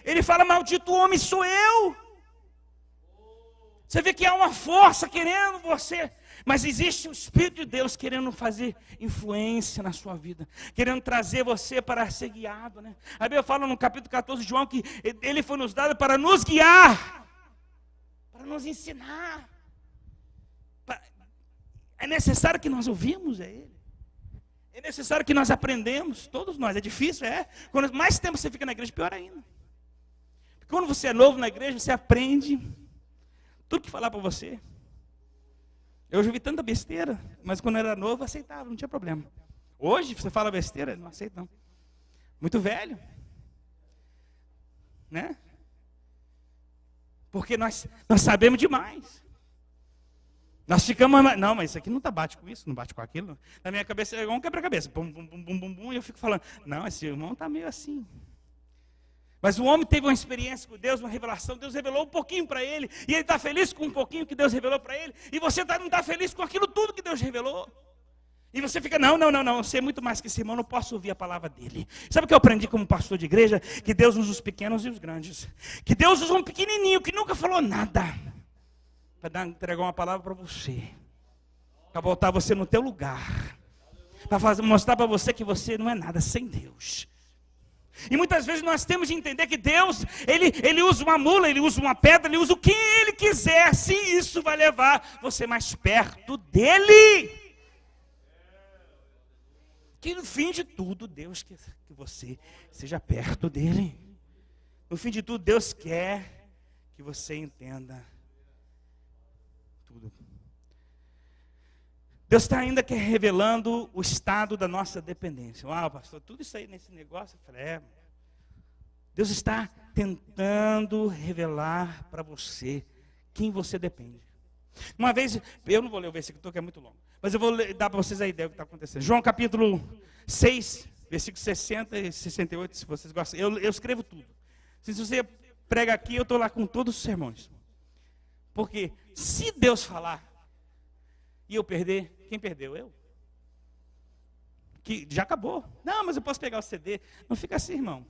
[SPEAKER 1] Ele fala: maldito homem sou eu. Você vê que há uma força querendo você, mas existe o Espírito de Deus querendo fazer influência na sua vida, querendo trazer você para ser guiado, né? A Bíblia fala no capítulo 14 de João que ele foi nos dado para nos guiar, para nos ensinar. É necessário que nós ouvimos ele. É necessário que nós aprendemos, todos nós. É difícil, é. Quanto mais tempo você fica na igreja, pior ainda. Porque quando você é novo na igreja, você aprende tudo que falar para você. Eu já ouvi tanta besteira, mas quando eu era novo, eu aceitava, não tinha problema. Hoje, você fala besteira, não aceito não. Muito velho. Né? Porque nós sabemos demais. Nós ficamos, não, mas isso aqui não bate com isso, não bate com aquilo. Na minha cabeça é igual um quebra-cabeça, bum, bum, bum, bum, bum, bum, e eu fico falando, não, esse irmão está meio assim. Mas o homem teve uma experiência com Deus, uma revelação, Deus revelou um pouquinho para ele, e ele está feliz com um pouquinho que Deus revelou para ele, e você não está feliz com aquilo tudo que Deus revelou. E você fica, não, eu sei muito mais que esse irmão, não posso ouvir a palavra dele. Sabe o que eu aprendi como pastor de igreja? Que Deus usa os pequenos e os grandes. Que Deus usa um pequenininho que nunca falou nada, para entregar uma palavra para você, para botar você no teu lugar, para mostrar para você que você não é nada sem Deus. E muitas vezes nós temos de entender que Deus, ele usa uma mula, ele usa uma pedra, ele usa o que ele quiser, se isso vai levar você mais perto dele. Que no fim de tudo, Deus quer que você seja perto dele. No fim de tudo, Deus quer que você entenda tudo. Deus está ainda revelando o estado da nossa dependência. Uau, pastor, tudo isso aí nesse negócio. Eu falei, Deus está tentando revelar para você quem você depende. Uma vez, eu não vou ler o versículo que é muito longo, mas eu vou dar para vocês a ideia do que está acontecendo. João capítulo 6, versículos 60 e 68, se vocês gostam. Eu escrevo tudo. Se você prega aqui, eu estou lá com todos os sermões. Porque se Deus falar e eu perder, quem perdeu? Eu. Que já acabou. Não, mas eu posso pegar o CD. Não fica assim, irmão.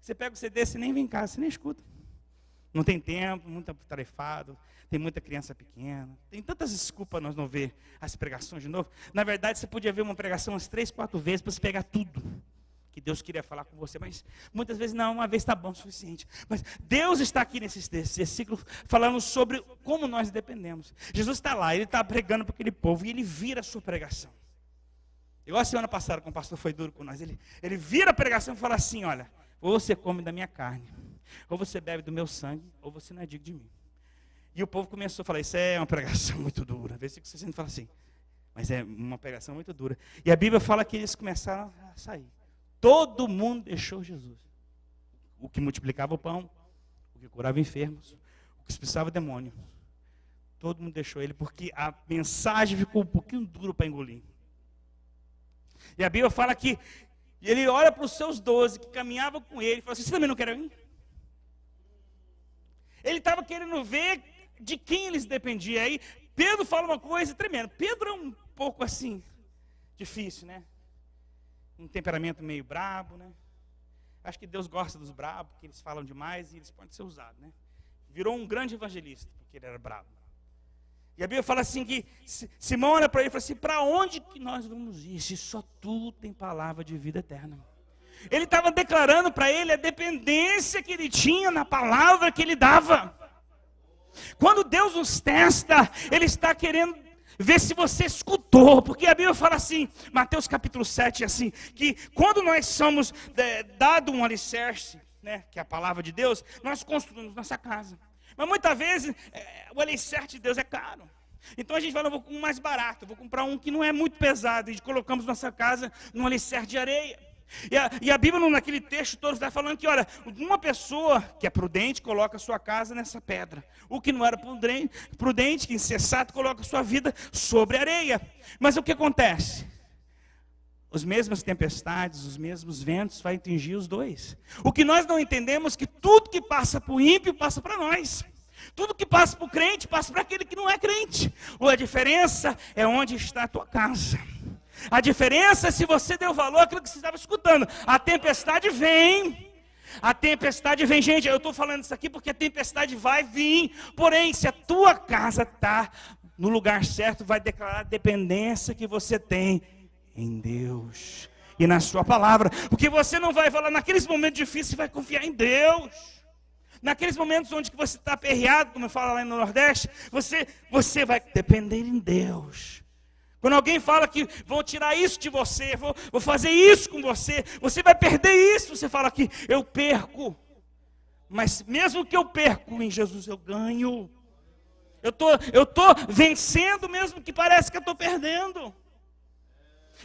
[SPEAKER 1] Você pega o CD, você nem vem em casa, você nem escuta. Não tem tempo, muito atarefado, tem muita criança pequena. Tem tantas desculpas nós não ver as pregações de novo. Na verdade, você podia ver uma pregação umas 3, 4 vezes para você pegar tudo que Deus queria falar com você, mas muitas vezes não, uma vez está bom o suficiente. Mas Deus está aqui nesse versículo falando sobre como nós dependemos. Jesus está lá, ele está pregando para aquele povo e ele vira a sua pregação. Igual a semana passada, quando o pastor foi duro com nós, ele vira a pregação e fala assim, olha, ou você come da minha carne, ou você bebe do meu sangue, ou você não é digno de mim. E o povo começou a falar, isso é uma pregação muito dura. Versículo 60 fala assim, mas é uma pregação muito dura. E a Bíblia fala que eles começaram a sair. Todo mundo deixou Jesus. O que multiplicava o pão, o que curava enfermos, o que expulsava demônio. Todo mundo deixou ele, porque a mensagem ficou um pouquinho dura para engolir. E a Bíblia fala que ele olha para os seus 12 que caminhavam com ele e fala assim: você também não quer vir? Ele estava querendo ver de quem eles dependiam. Aí Pedro fala uma coisa tremenda. Pedro é um pouco assim, difícil, né? Um temperamento meio brabo, né? Acho que Deus gosta dos brabos, porque eles falam demais e eles podem ser usados, né? Virou um grande evangelista, porque ele era brabo. E a Bíblia fala assim que Simão olha para ele e fala assim: para onde que nós vamos ir se só tu tem palavra de vida eterna? Ele estava declarando para ele a dependência que ele tinha na palavra que ele dava. Quando Deus nos testa, Ele está querendo ver se você escutou, porque a Bíblia fala assim, Mateus capítulo 7, assim, que quando nós somos dado um alicerce, né, que é a palavra de Deus, nós construímos nossa casa. Mas muitas vezes, o alicerce de Deus é caro. Então a gente fala: eu vou com um mais barato, vou comprar um que não é muito pesado, e colocamos nossa casa num alicerce de areia. E a Bíblia, naquele texto todo, está falando que, olha, uma pessoa que é prudente coloca a sua casa nessa pedra. O que não era prudente, que insensato, coloca a sua vida sobre a areia. Mas o que acontece? As mesmas tempestades, os mesmos ventos vai atingir os dois. O que nós não entendemos é que tudo que passa para o ímpio passa para nós. Tudo que passa para o crente passa para aquele que não é crente. Ou a diferença é onde está a tua casa. A diferença é se você deu valor àquilo que você estava escutando. A tempestade vem. A tempestade vem. Gente, eu estou falando isso aqui porque a tempestade vai vir. Porém, se a tua casa está no lugar certo, vai declarar a dependência que você tem em Deus e na sua palavra. Porque você não vai falar naqueles momentos difíceis, você vai confiar em Deus. Naqueles momentos onde você está aperreado, como eu falo lá no Nordeste, você vai depender em Deus. Quando alguém fala que vou tirar isso de você, vou fazer isso com você, você vai perder isso. Você fala que eu perco. Mas mesmo que eu perco, em Jesus eu ganho. Eu tô vencendo mesmo que parece que eu estou perdendo.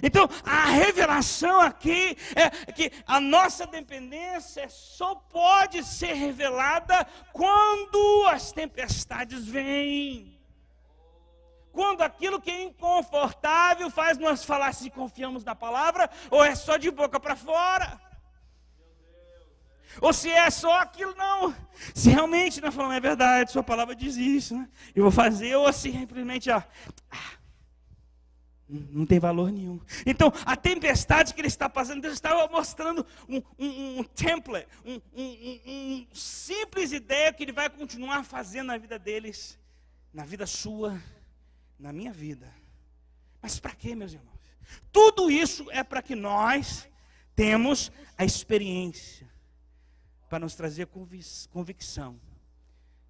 [SPEAKER 1] Então, a revelação aqui é que a nossa dependência só pode ser revelada quando as tempestades vêm. Quando aquilo que é inconfortável faz nós falar se confiamos na palavra ou é só de boca para fora. Ou se é só aquilo, não. Se realmente nós falamos: é verdade, sua palavra diz isso, né? Eu vou fazer, ou assim, simplesmente, não tem valor nenhum. Então, a tempestade que ele está passando, Deus estava mostrando um template, um simples ideia que ele vai continuar fazendo na vida deles, na vida sua, na minha vida. Mas para quê, meus irmãos? Tudo isso é para que nós temos a experiência, para nos trazer convicção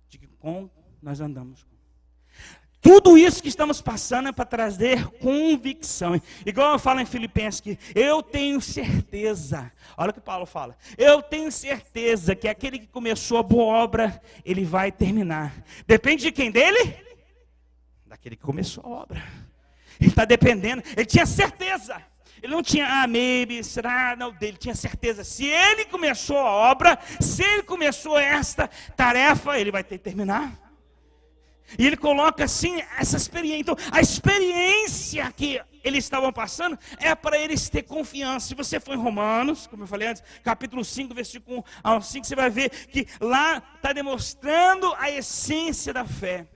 [SPEAKER 1] de que com nós andamos. Tudo isso que estamos passando é para trazer convicção. Igual eu falo em Filipenses que eu tenho certeza. Olha o que Paulo fala. Eu tenho certeza que aquele que começou a boa obra, ele vai terminar. Depende de quem? Dele? Daquele que começou a obra. Ele está dependendo. Ele tinha certeza. Ele não tinha, maybe, será? Não, dele tinha certeza. Se ele começou a obra, se ele começou esta tarefa, ele vai ter que terminar. E ele coloca assim essa experiência. Então, a experiência que eles estavam passando é para eles ter confiança. Se você for em Romanos, como eu falei antes, capítulo 5, versículo 1 ao 5, você vai ver que lá está demonstrando a essência da fé.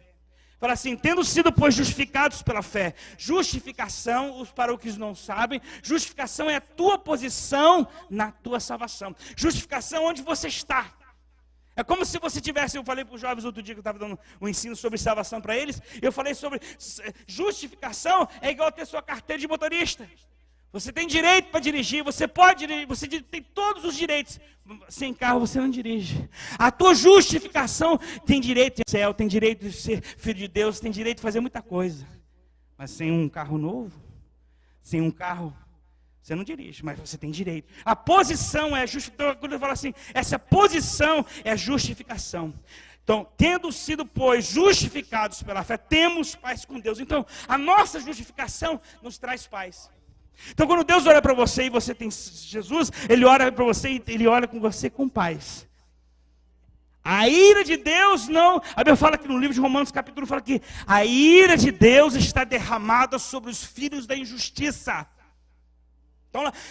[SPEAKER 1] Fala assim: tendo sido, pois, justificados pela fé. Justificação, para os que não sabem, justificação é a tua posição na tua salvação. Justificação onde você está. É como se você tivesse, eu falei para os jovens outro dia que eu estava dando um ensino sobre salvação para eles, eu falei sobre justificação é igual ter sua carteira de motorista. Você tem direito para dirigir, você pode dirigir, você tem todos os direitos. Sem carro você não dirige. A tua justificação tem direito ao céu, tem direito de ser filho de Deus, tem direito de fazer muita coisa. Mas sem um carro novo, sem um carro, você não dirige, mas você tem direito. A posição é justificação. Quando eu falo assim, essa posição é justificação. Então, tendo sido, pois, justificados pela fé, temos paz com Deus. Então, a nossa justificação nos traz paz. Então, quando Deus olha para você e você tem Jesus, Ele olha para você e Ele olha com você com paz. A ira de Deus não... A Bíblia fala que no livro de Romanos, capítulo 1, fala que a ira de Deus está derramada sobre os filhos da injustiça.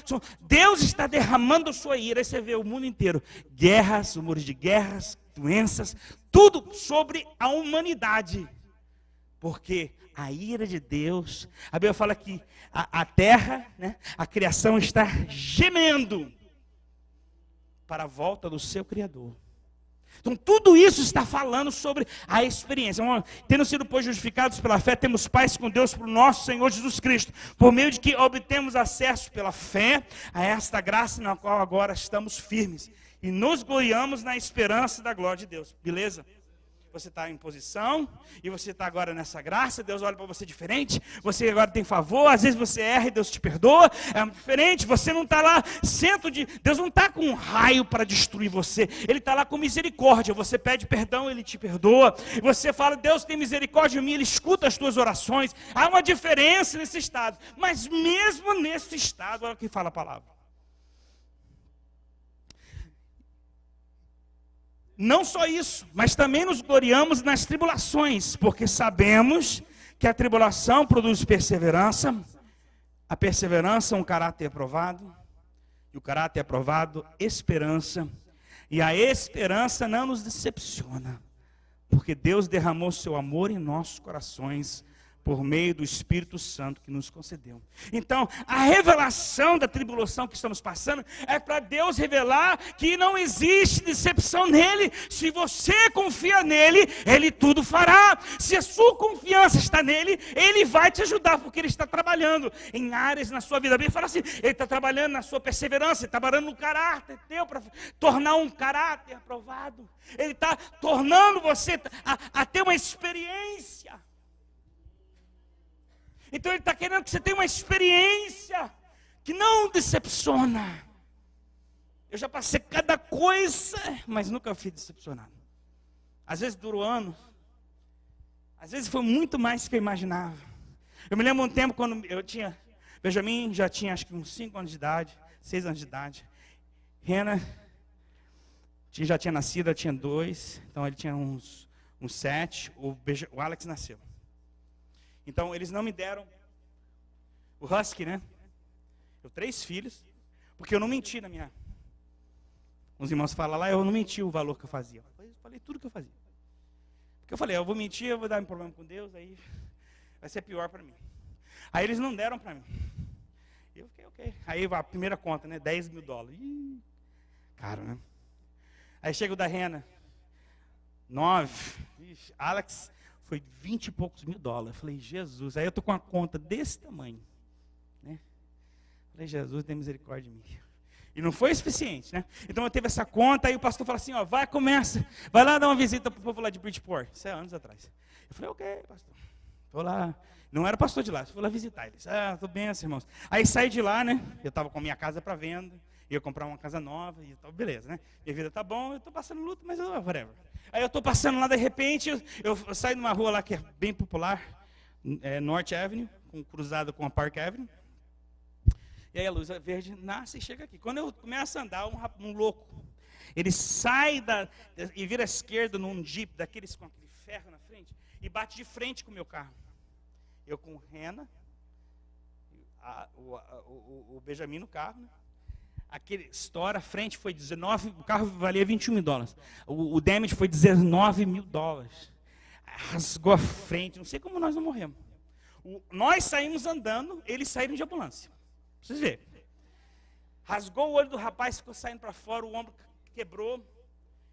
[SPEAKER 1] Então, Deus está derramando a sua ira. Aí você vê o mundo inteiro. Guerras, rumores de guerras, doenças, tudo sobre a humanidade. Porque a ira de Deus, a Bíblia fala que a terra, né, a criação está gemendo para a volta do seu Criador. Então tudo isso está falando sobre a experiência. Tendo sido, pois, justificados pela fé, temos paz com Deus por nosso Senhor Jesus Cristo, por meio de que obtemos acesso pela fé a esta graça na qual agora estamos firmes. E nos gloriamos na esperança da glória de Deus. Beleza? Você está em posição, e você está agora nessa graça, Deus olha para você diferente, você agora tem favor, às vezes você erra e Deus te perdoa, é diferente, você não está lá, Deus não está com um raio para destruir você, Ele está lá com misericórdia, você pede perdão, Ele te perdoa, e você fala, Deus tem misericórdia de mim, Ele escuta as tuas orações, há uma diferença nesse estado, mas mesmo nesse estado, olha o que fala a palavra. Não só isso, mas também nos gloriamos nas tribulações, porque sabemos que a tribulação produz perseverança, a perseverança um caráter aprovado, e o caráter aprovado, esperança, e a esperança não nos decepciona, porque Deus derramou seu amor em nossos corações, por meio do Espírito Santo que nos concedeu. Então, a revelação da tribulação que estamos passando é para Deus revelar que não existe decepção nele. Se você confia nele, ele tudo fará. Se a sua confiança está nele, ele vai te ajudar, porque ele está trabalhando em áreas na sua vida. Ele fala assim, ele está trabalhando na sua perseverança, ele está trabalhando no caráter teu para tornar um caráter aprovado. Ele está tornando você a ter uma experiência. Então Ele está querendo que você tenha uma experiência que não decepciona. Eu já passei cada coisa, mas nunca fui decepcionado. Às vezes durou anos. Às vezes foi muito mais do que eu imaginava. Eu me lembro um tempo quando eu tinha... Benjamin já tinha acho que uns 5 anos de idade, 6 anos de idade. Rena já tinha nascido, ela tinha 2. Então ele tinha uns 7. O Alex nasceu. Então, eles não me deram o Husky, né? Eu 3 filhos, porque eu não menti na minha... Os irmãos falam lá, eu não menti o valor que eu fazia. Eu falei tudo que eu fazia. Porque eu falei, eu vou mentir, eu vou dar um problema com Deus, aí vai ser pior para mim. Aí eles não deram para mim. Eu fiquei, ok. Aí a primeira conta, né? $10 mil. Ih, caro, né? Aí chega o da Rena. 9. Ixi, Alex... Foi 20 e poucos mil dólares. Falei, Jesus. Aí eu estou com uma conta desse tamanho. Né? Falei, Jesus, tem misericórdia de mim. E não foi suficiente, né? Então eu teve essa conta, aí o pastor falou assim, ó, começa. Vai lá dar uma visita para o povo lá de Bridgeport. Isso é anos atrás. Eu falei, ok, pastor. Estou lá. Não era pastor de lá, fui lá visitar eles. Estou bem, irmãos. Aí saí de lá, né? Eu estava com a minha casa para venda. Ia comprar uma casa nova e tal, beleza, né? Minha vida tá bom, eu estou passando luto, mas whatever. Aí eu estou passando lá, de repente, eu saio numa rua lá que é bem popular, North Avenue, cruzado com a Park Avenue. E aí a luz verde nasce e chega aqui. Quando eu começo a andar, um louco, ele sai e vira à esquerda num Jeep, daqueles com aquele ferro na frente, e bate de frente com o meu carro. Eu com Rena, o Benjamin no carro, né? Aquele estoura, a frente foi 19, o carro valia $21 mil. O damage foi $19 mil. Rasgou a frente, não sei como nós não morremos. Nós saímos andando, eles saíram de ambulância. Vocês verem. Rasgou o olho do rapaz, ficou saindo para fora, o ombro quebrou.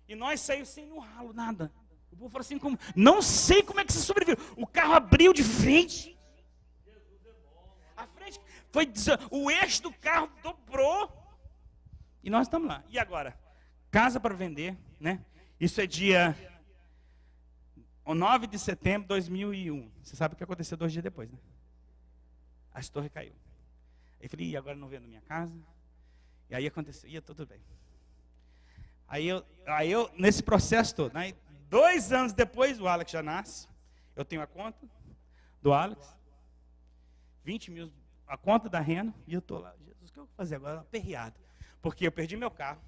[SPEAKER 1] E nós saímos sem um ralo, nada. O povo falou assim, não sei como é que você sobreviveu. O carro abriu de frente. A frente o eixo do carro dobrou. E nós estamos lá. E agora? Casa para vender, né? Isso é dia 9 de setembro de 2001. Você sabe o que aconteceu 2 dias depois, né? As torres caiu. Aí eu falei, e agora não vendo minha casa? E aí aconteceu, e tudo bem. Aí eu nesse processo todo, né? 2 anos depois, o Alex já nasce. Eu tenho a conta do Alex. 20 mil, a conta da Rena. E eu estou lá, Jesus, o que eu vou fazer agora? Aperreado. Porque eu perdi meu carro.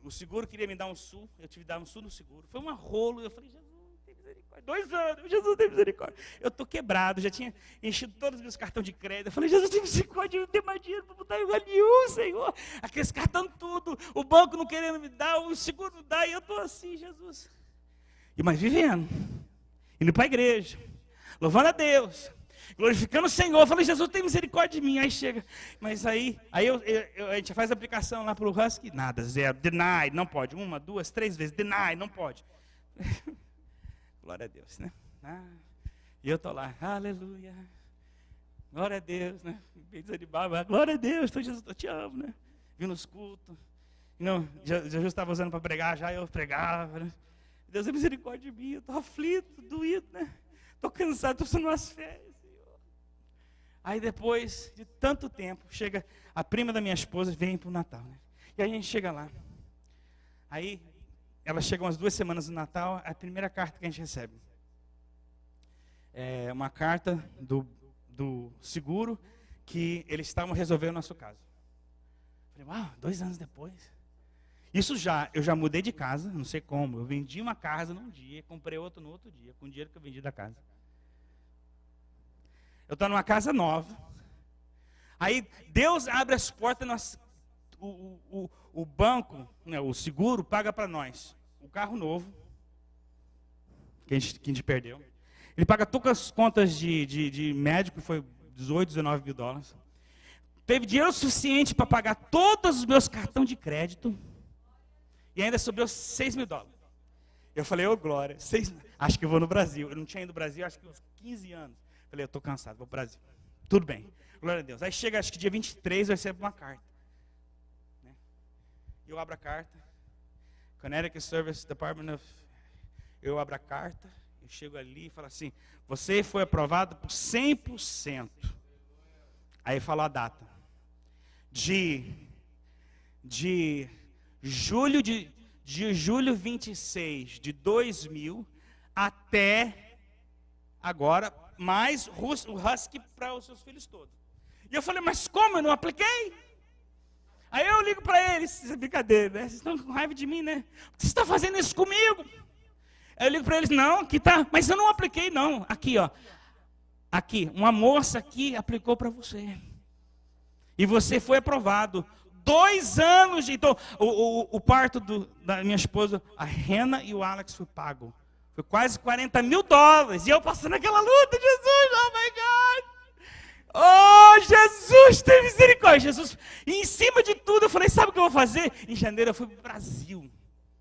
[SPEAKER 1] O seguro queria me dar um sul. Eu tive que dar um sul no seguro. Foi um rolo. Eu falei, Jesus, misericórdia. 2 anos, Jesus tem misericórdia. Eu estou quebrado, já tinha enchido todos os meus cartões de crédito. Eu falei, Jesus tem misericórdia, eu não tenho mais dinheiro para botar em lugar nenhum, Senhor. Aqueles cartões tudo, o banco não querendo me dar, o seguro não dá, e eu estou assim, Jesus. Mas vivendo, indo para a igreja, louvando a Deus, glorificando o Senhor. Eu falei, Jesus tem misericórdia de mim. Aí chega, mas aí a gente faz a aplicação lá para o Husky, nada, 0, deny, não pode, 1, 2, 3 vezes, deny, não pode. Glória a Deus, né? E eu estou lá, aleluia, glória a Deus, né? Bem desanimado, mas glória a Deus, Jesus, eu te amo, né? Vim nos cultos, não, Jesus estava usando para pregar, já eu pregava, né? Deus é misericórdia de mim, eu estou aflito, doído, né? Estou cansado, estou precisando de umas férias, Senhor. Aí depois de tanto tempo, chega a prima da minha esposa, vem para o Natal, né? E aí a gente chega lá. Aí ela chega umas 2 semanas no Natal, a primeira carta que a gente recebe é uma carta do seguro que eles estavam resolvendo o nosso caso. Falei, uau, 2 anos depois. Eu já mudei de casa, não sei como. Eu vendi uma casa num dia, comprei outra no outro dia, com o dinheiro que eu vendi da casa. Eu estou numa casa nova. Aí Deus abre as portas, o banco, né, o seguro, paga para nós o carro novo, que a gente perdeu. Ele paga todas as contas de médico, foi 18, 19 mil dólares. Teve dinheiro suficiente para pagar todos os meus cartões de crédito. E ainda sobrou 6 mil dólares. Eu falei, ô glória, acho que eu vou no Brasil. Eu não tinha ido no Brasil, acho que uns 15 anos. Falei, eu estou cansado, vou para o Brasil. Tudo bem, glória a Deus. Aí chega, acho que dia 23, eu recebo uma carta. Né? Eu abro a carta. Connecticut Service Department of... Eu abro a carta, eu chego ali e falo assim, você foi aprovado por 100%. Aí falou a data. De julho 26 de 2000 até agora, mais o Husky para os seus filhos todos. E eu falei, mas como? Eu não apliquei? Aí eu ligo para eles, isso é brincadeira, né? Vocês estão com raiva de mim, né? Por que vocês estão fazendo isso comigo? Aí eu ligo para eles, não, aqui tá, mas eu não apliquei não. Aqui, ó. Aqui, uma moça aqui aplicou para você. E você foi aprovado. 2 anos, então, o parto da minha esposa, a Rena e o Alex foi pago. Foi quase 40 mil dólares. E eu passando aquela luta, Jesus, oh my God. Oh, Jesus, tem misericórdia. Jesus, e em cima de tudo, eu falei, sabe o que eu vou fazer? Em janeiro eu fui para o Brasil.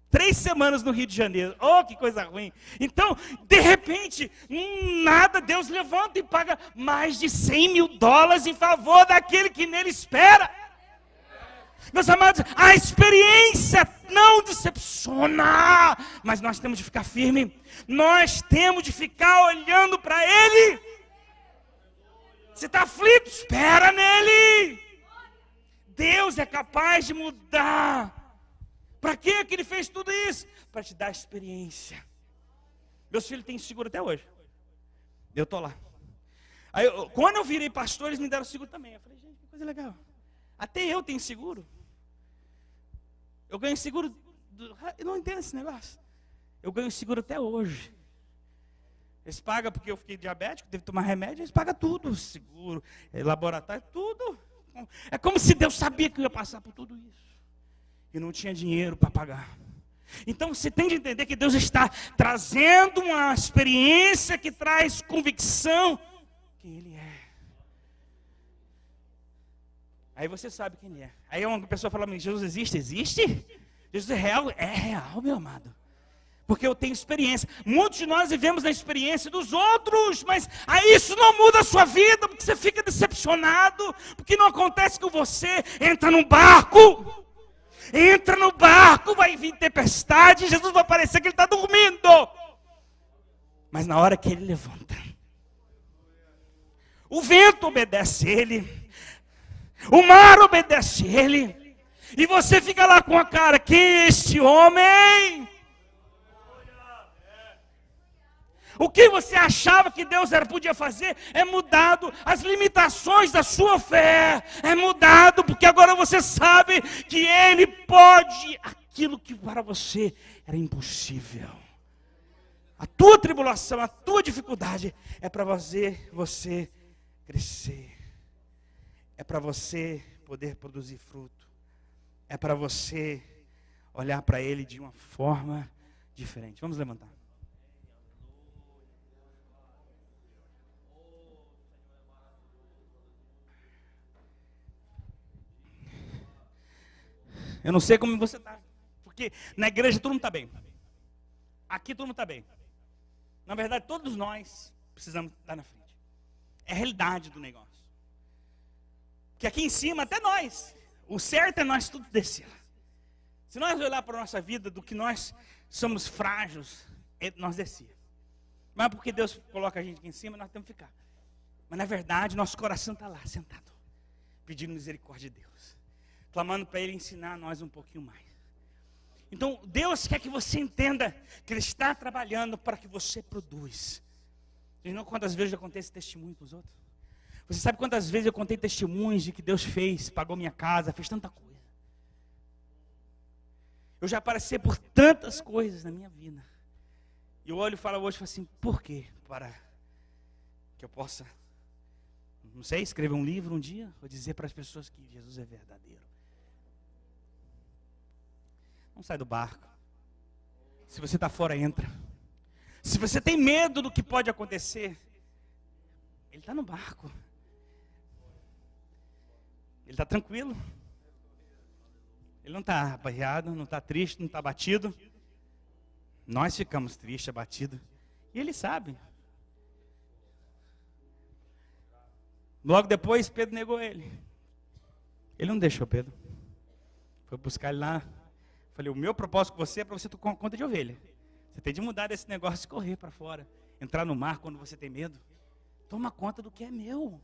[SPEAKER 1] 3 semanas no Rio de Janeiro. Oh, que coisa ruim. Então, de repente, nada, Deus levanta e paga mais de 100 mil dólares em favor daquele que nele espera. Meus amados, a experiência não decepciona, mas nós temos de ficar firme, nós temos de ficar olhando para Ele. Você está aflito? Espera nele. Deus é capaz de mudar. Para que Ele fez tudo isso? Para te dar experiência. Meus filhos têm seguro até hoje. Eu estou lá. Aí, quando eu virei pastor, eles me deram seguro também. Eu falei, gente, que coisa legal. Até eu tenho seguro. Eu ganho seguro. Eu não entendo esse negócio. Eu ganho seguro até hoje. Eles pagam porque eu fiquei diabético, teve que tomar remédio, eles pagam tudo. Seguro, laboratório, tudo. É como se Deus sabia que eu ia passar por tudo isso. E não tinha dinheiro para pagar. Então você tem de entender que Deus está trazendo uma experiência que traz convicção quem Ele é. Aí você sabe quem Ele é. Aí uma pessoa fala, mas Jesus existe? Existe? Jesus é real? É real, meu amado. Porque eu tenho experiência. Muitos de nós vivemos na experiência dos outros, mas aí isso não muda a sua vida, porque você fica decepcionado, porque não acontece com você. Entra no barco, vai vir tempestade, Jesus vai parecer que Ele está dormindo. Mas na hora que Ele levanta, o vento obedece a Ele, o mar obedece a Ele, e você fica lá com a cara, quem é este homem? O que você achava que Deus podia fazer é mudado, as limitações da sua fé é mudado, porque agora você sabe que Ele pode aquilo que para você era impossível. A tua tribulação, a tua dificuldade é para você crescer. É para você poder produzir fruto. É para você olhar para Ele de uma forma diferente. Vamos levantar. Eu não sei como você está, porque na igreja todo mundo está bem. Aqui todo mundo está bem. Na verdade, todos nós precisamos estar na frente. É a realidade do negócio. Que aqui em cima, até nós, o certo é nós tudo descer. Se nós olhar para a nossa vida, do que nós somos frágeis, nós descer. Mas porque Deus coloca a gente aqui em cima, nós temos que ficar. Mas na verdade, nosso coração está lá, sentado, pedindo misericórdia de Deus, clamando para Ele ensinar a nós um pouquinho mais. Então, Deus quer que você entenda que Ele está trabalhando para que você produza. Vocês não quantas vezes eu contei esse testemunho para os outros? Você sabe quantas vezes eu contei testemunhos de que Deus fez, pagou minha casa, fez tanta coisa. Eu já passei por tantas coisas na minha vida. E eu olho e falo hoje assim, por quê? Para que eu possa, não sei, escrever um livro um dia, ou dizer para as pessoas que Jesus é verdadeiro. Não sai do barco. Se você está fora, entra. Se você tem medo do que pode acontecer, Ele está no barco. Ele está tranquilo. Ele não está abarreado, não está triste, não está abatido. Nós ficamos tristes, abatidos. E Ele sabe. Logo depois, Pedro negou Ele. Ele não deixou Pedro. Foi buscar ele lá. Falei, o meu propósito com você é para você tomar conta de ovelha. Você tem de mudar desse negócio e correr para fora. Entrar no mar quando você tem medo. Toma conta do que é meu.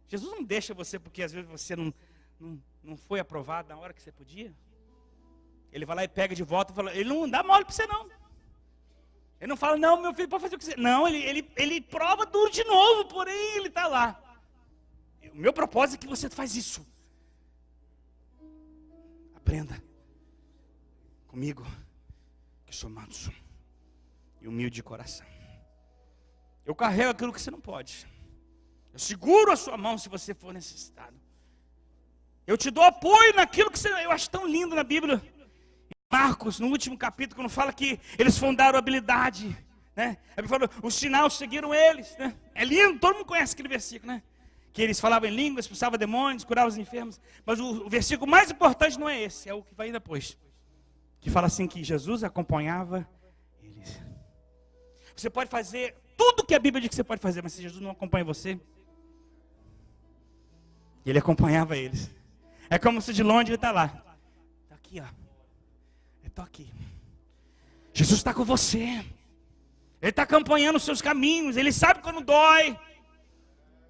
[SPEAKER 1] Jesus não deixa você porque às vezes você não foi aprovado na hora que você podia. Ele vai lá e pega de volta e fala, Ele não dá mole para você não. Ele não fala, não, meu filho, pode fazer o que você... Não, ele prova duro de novo, porém Ele está lá. O meu propósito é que você faz isso. Aprenda comigo, que sou manso e humilde de coração. Eu carrego aquilo que você não pode. Eu seguro a sua mão se você for necessitado. Eu te dou apoio naquilo que você... Eu acho tão lindo na Bíblia. Em Marcos, no último capítulo, quando fala que eles fundaram habilidade, né? A Bíblia fala, os sinais seguiram eles, né? É lindo, todo mundo conhece aquele versículo, né? Que eles falavam em línguas, expulsavam demônios, curavam os enfermos. Mas o versículo mais importante não é esse, é o que vai depois. Que fala assim que Jesus acompanhava eles. Você pode fazer tudo que a Bíblia diz que você pode fazer, mas se Jesus não acompanha você, Ele acompanhava eles. É como se de longe Ele está lá. Está aqui, ó. Eu estou aqui. Jesus está com você. Ele está acompanhando os seus caminhos. Ele sabe quando dói.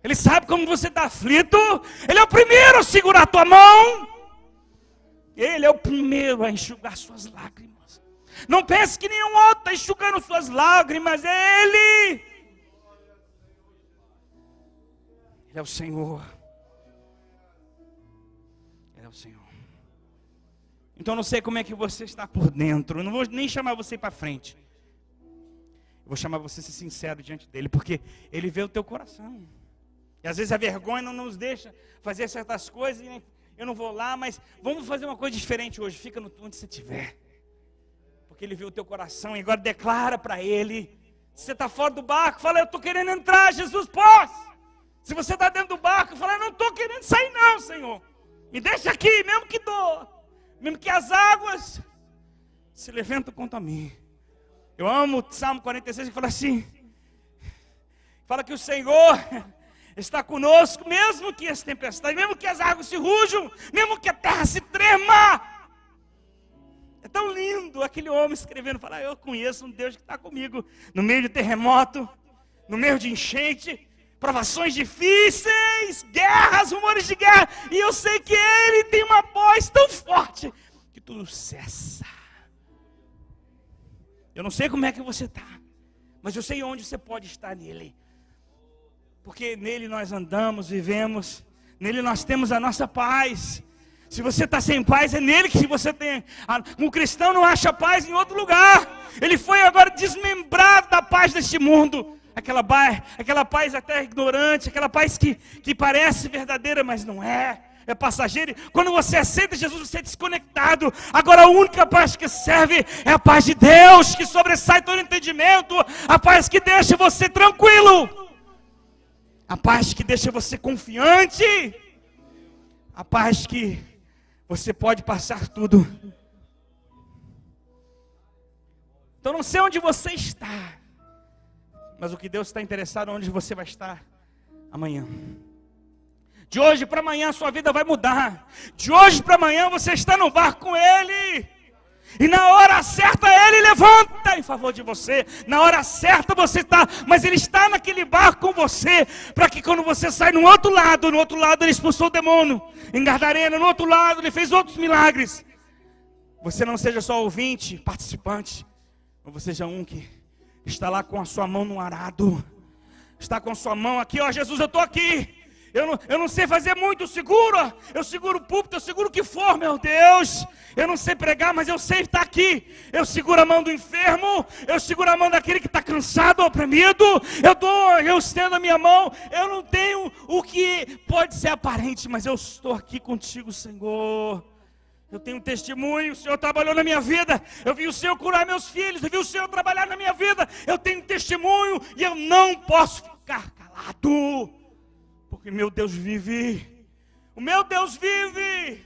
[SPEAKER 1] Ele sabe como você está aflito. Ele é o primeiro a segurar a tua mão. Ele é o primeiro a enxugar suas lágrimas. Não pense que nenhum outro está enxugando suas lágrimas. É Ele. Ele é o Senhor. Ele é o Senhor. Então eu não sei como é que você está por dentro. Eu não vou nem chamar você para frente. Eu vou chamar você a ser sincero diante dele. Porque Ele vê o teu coração. E às vezes a vergonha não nos deixa fazer certas coisas. E eu não vou lá, mas vamos fazer uma coisa diferente hoje. Fica onde você estiver. Porque Ele vê o teu coração e agora declara para Ele. Se você está fora do barco, fala, eu estou querendo entrar, Jesus, posso. Se você está dentro do barco, fala, eu não estou querendo sair não, Senhor. Me deixa aqui, mesmo que dor. Mesmo que as águas se levantam contra mim. Eu amo o Salmo 46 que fala assim. Fala que o Senhor está conosco, mesmo que as tempestades, mesmo que as águas se rujam, mesmo que a terra se trema. É tão lindo aquele homem escrevendo, fala, eu conheço um Deus que está comigo, no meio de terremoto, no meio de enchente, provações difíceis, guerras, rumores de guerra, e eu sei que Ele tem uma voz tão forte, que tudo cessa. Eu não sei como é que você está, mas eu sei onde você pode estar nele. Porque nele nós andamos, vivemos, nele nós temos a nossa paz. Se você está sem paz, é nele que você tem. Um cristão não acha paz em outro lugar. Ele foi agora desmembrado da paz deste mundo. Aquela paz até ignorante, aquela paz que parece verdadeira, mas não é. É passageiro. Quando você aceita Jesus, você é desconectado. Agora a única paz que serve é a paz de Deus, que sobressai todo entendimento. A paz que deixa você tranquilo. A paz que deixa você confiante. A paz que você pode passar tudo. Então não sei onde você está, mas o que Deus está interessado é onde você vai estar amanhã. De hoje para amanhã a sua vida vai mudar. De hoje para amanhã você está no barco com Ele. E na hora certa Ele levanta em favor de você. Na hora certa você está, mas Ele está naquele barco com você, para que quando você sai no outro lado Ele expulsou o demônio. Em Gadareno, no outro lado Ele fez outros milagres. Você não seja só ouvinte, participante, mas você seja um que está lá com a sua mão no arado. Está com a sua mão aqui, ó, Jesus, eu estou aqui. Eu não sei fazer muito, eu seguro o púlpito, eu seguro o que for, meu Deus. Eu não sei pregar, mas eu sei estar aqui. Eu seguro a mão do enfermo, eu seguro a mão daquele que está cansado, oprimido. Eu estendo a minha mão. Eu não tenho o que pode ser aparente, mas eu estou aqui contigo, Senhor. Eu tenho um testemunho, o Senhor trabalhou na minha vida. Eu vi o Senhor curar meus filhos, eu vi o Senhor trabalhar na minha vida. Eu tenho um testemunho e eu não posso ficar calado. Porque meu Deus vive. O meu Deus vive.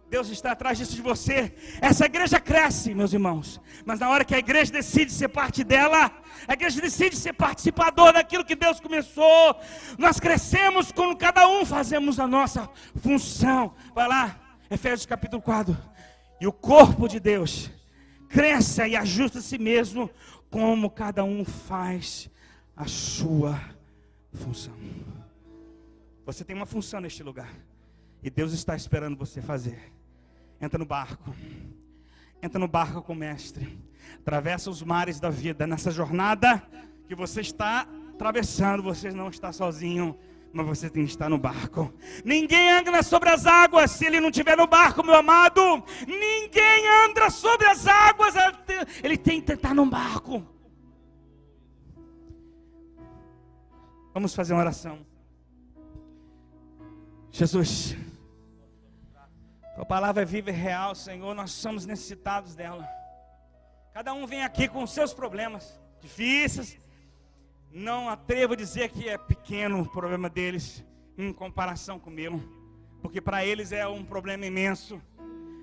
[SPEAKER 1] Deus está atrás disso de você. Essa igreja cresce, meus irmãos. Mas na hora que a igreja decide ser parte dela, a igreja decide ser participador daquilo que Deus começou. Nós crescemos quando cada um fazemos a nossa função. Vai lá, Efésios capítulo 4. E o corpo de Deus cresce e ajusta a si mesmo, como cada um faz a sua função. Você tem uma função neste lugar e Deus está esperando você fazer. Entra no barco com o mestre, atravessa os mares da vida. Nessa jornada que você está atravessando, você não está sozinho, mas você tem que estar no barco. Ninguém anda sobre as águas se ele não estiver no barco, meu amado. Ninguém anda sobre as águas, ele tem que estar no barco. Vamos fazer uma oração. Jesus, tua palavra é viva e real, Senhor. Nós somos necessitados dela. Cada um vem aqui com os seus problemas difíceis. Não atrevo a dizer que é pequeno o problema deles em comparação com o meu, porque para eles é um problema imenso.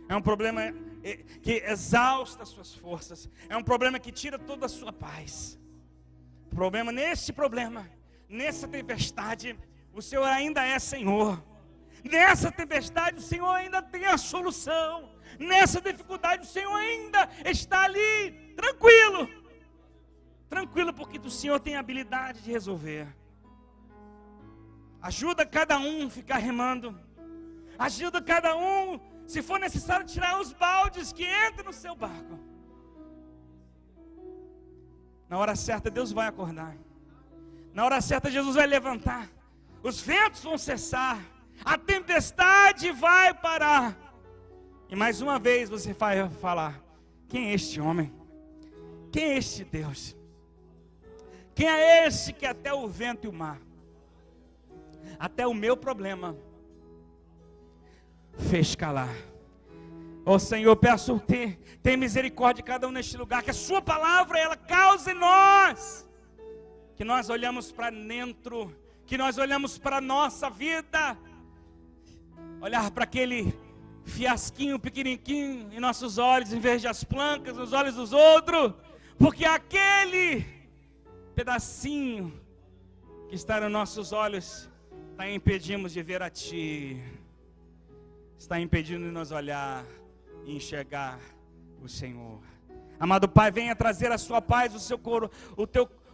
[SPEAKER 1] É um problema que exausta as suas forças. É um problema que tira toda a sua paz. Nesse problema, nessa tempestade, o Senhor ainda é Senhor. Nessa tempestade, o Senhor ainda tem a solução. Nessa dificuldade, o Senhor ainda está ali, tranquilo. Tranquilo, porque o Senhor tem a habilidade de resolver. Ajuda cada um a ficar remando. Ajuda cada um, se for necessário, tirar os baldes que entram no seu barco. Na hora certa, Deus vai acordar. Na hora certa, Jesus vai levantar. Os ventos vão cessar. A tempestade vai parar. E mais uma vez você vai falar: quem é este homem? Quem é este Deus? Quem é esse que até o vento e o mar, até o meu problema, fez calar? Ó Senhor, peço, tem misericórdia de cada um neste lugar. Que a sua palavra, ela cause em nós, que nós olhamos para dentro, que nós olhamos para a nossa vida, olhar para aquele fiasquinho pequenininho em nossos olhos, em vez de as plancas nos olhos dos outros, porque aquele pedacinho que está nos nossos olhos está impedindo de ver a Ti, está impedindo de nos olhar e enxergar o Senhor. Amado Pai, venha trazer a sua paz, o seu coro,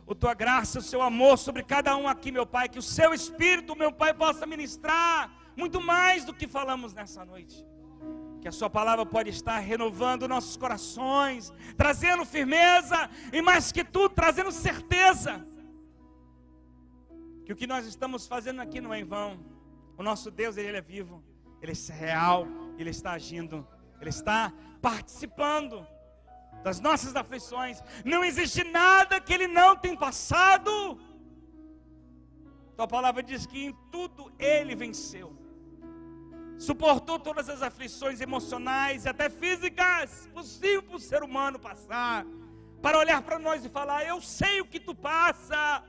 [SPEAKER 1] a tua graça, o seu amor sobre cada um aqui, meu Pai. Que o seu Espírito, meu Pai, possa ministrar muito mais do que falamos nessa noite. Que a sua palavra pode estar renovando nossos corações, trazendo firmeza e mais que tudo, trazendo certeza que o que nós estamos fazendo aqui não é em vão. O nosso Deus, Ele é vivo, Ele é real, Ele está agindo, Ele está participando das nossas aflições. Não existe nada que Ele não tenha passado. Tua palavra diz que em tudo Ele venceu. Suportou todas as aflições emocionais e até físicas possível para o ser humano passar, para olhar para nós e falar: eu sei o que tu passa,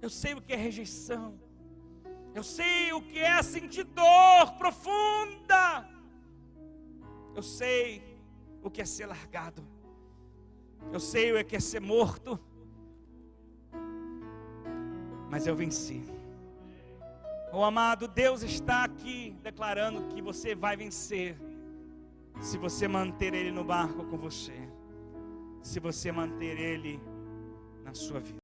[SPEAKER 1] eu sei o que é rejeição, eu sei o que é sentir dor profunda, eu sei o que é ser largado, eu sei o que é ser morto, mas eu venci. Oh amado, Deus está aqui declarando que você vai vencer, se você manter Ele no barco com você, se você manter Ele na sua vida.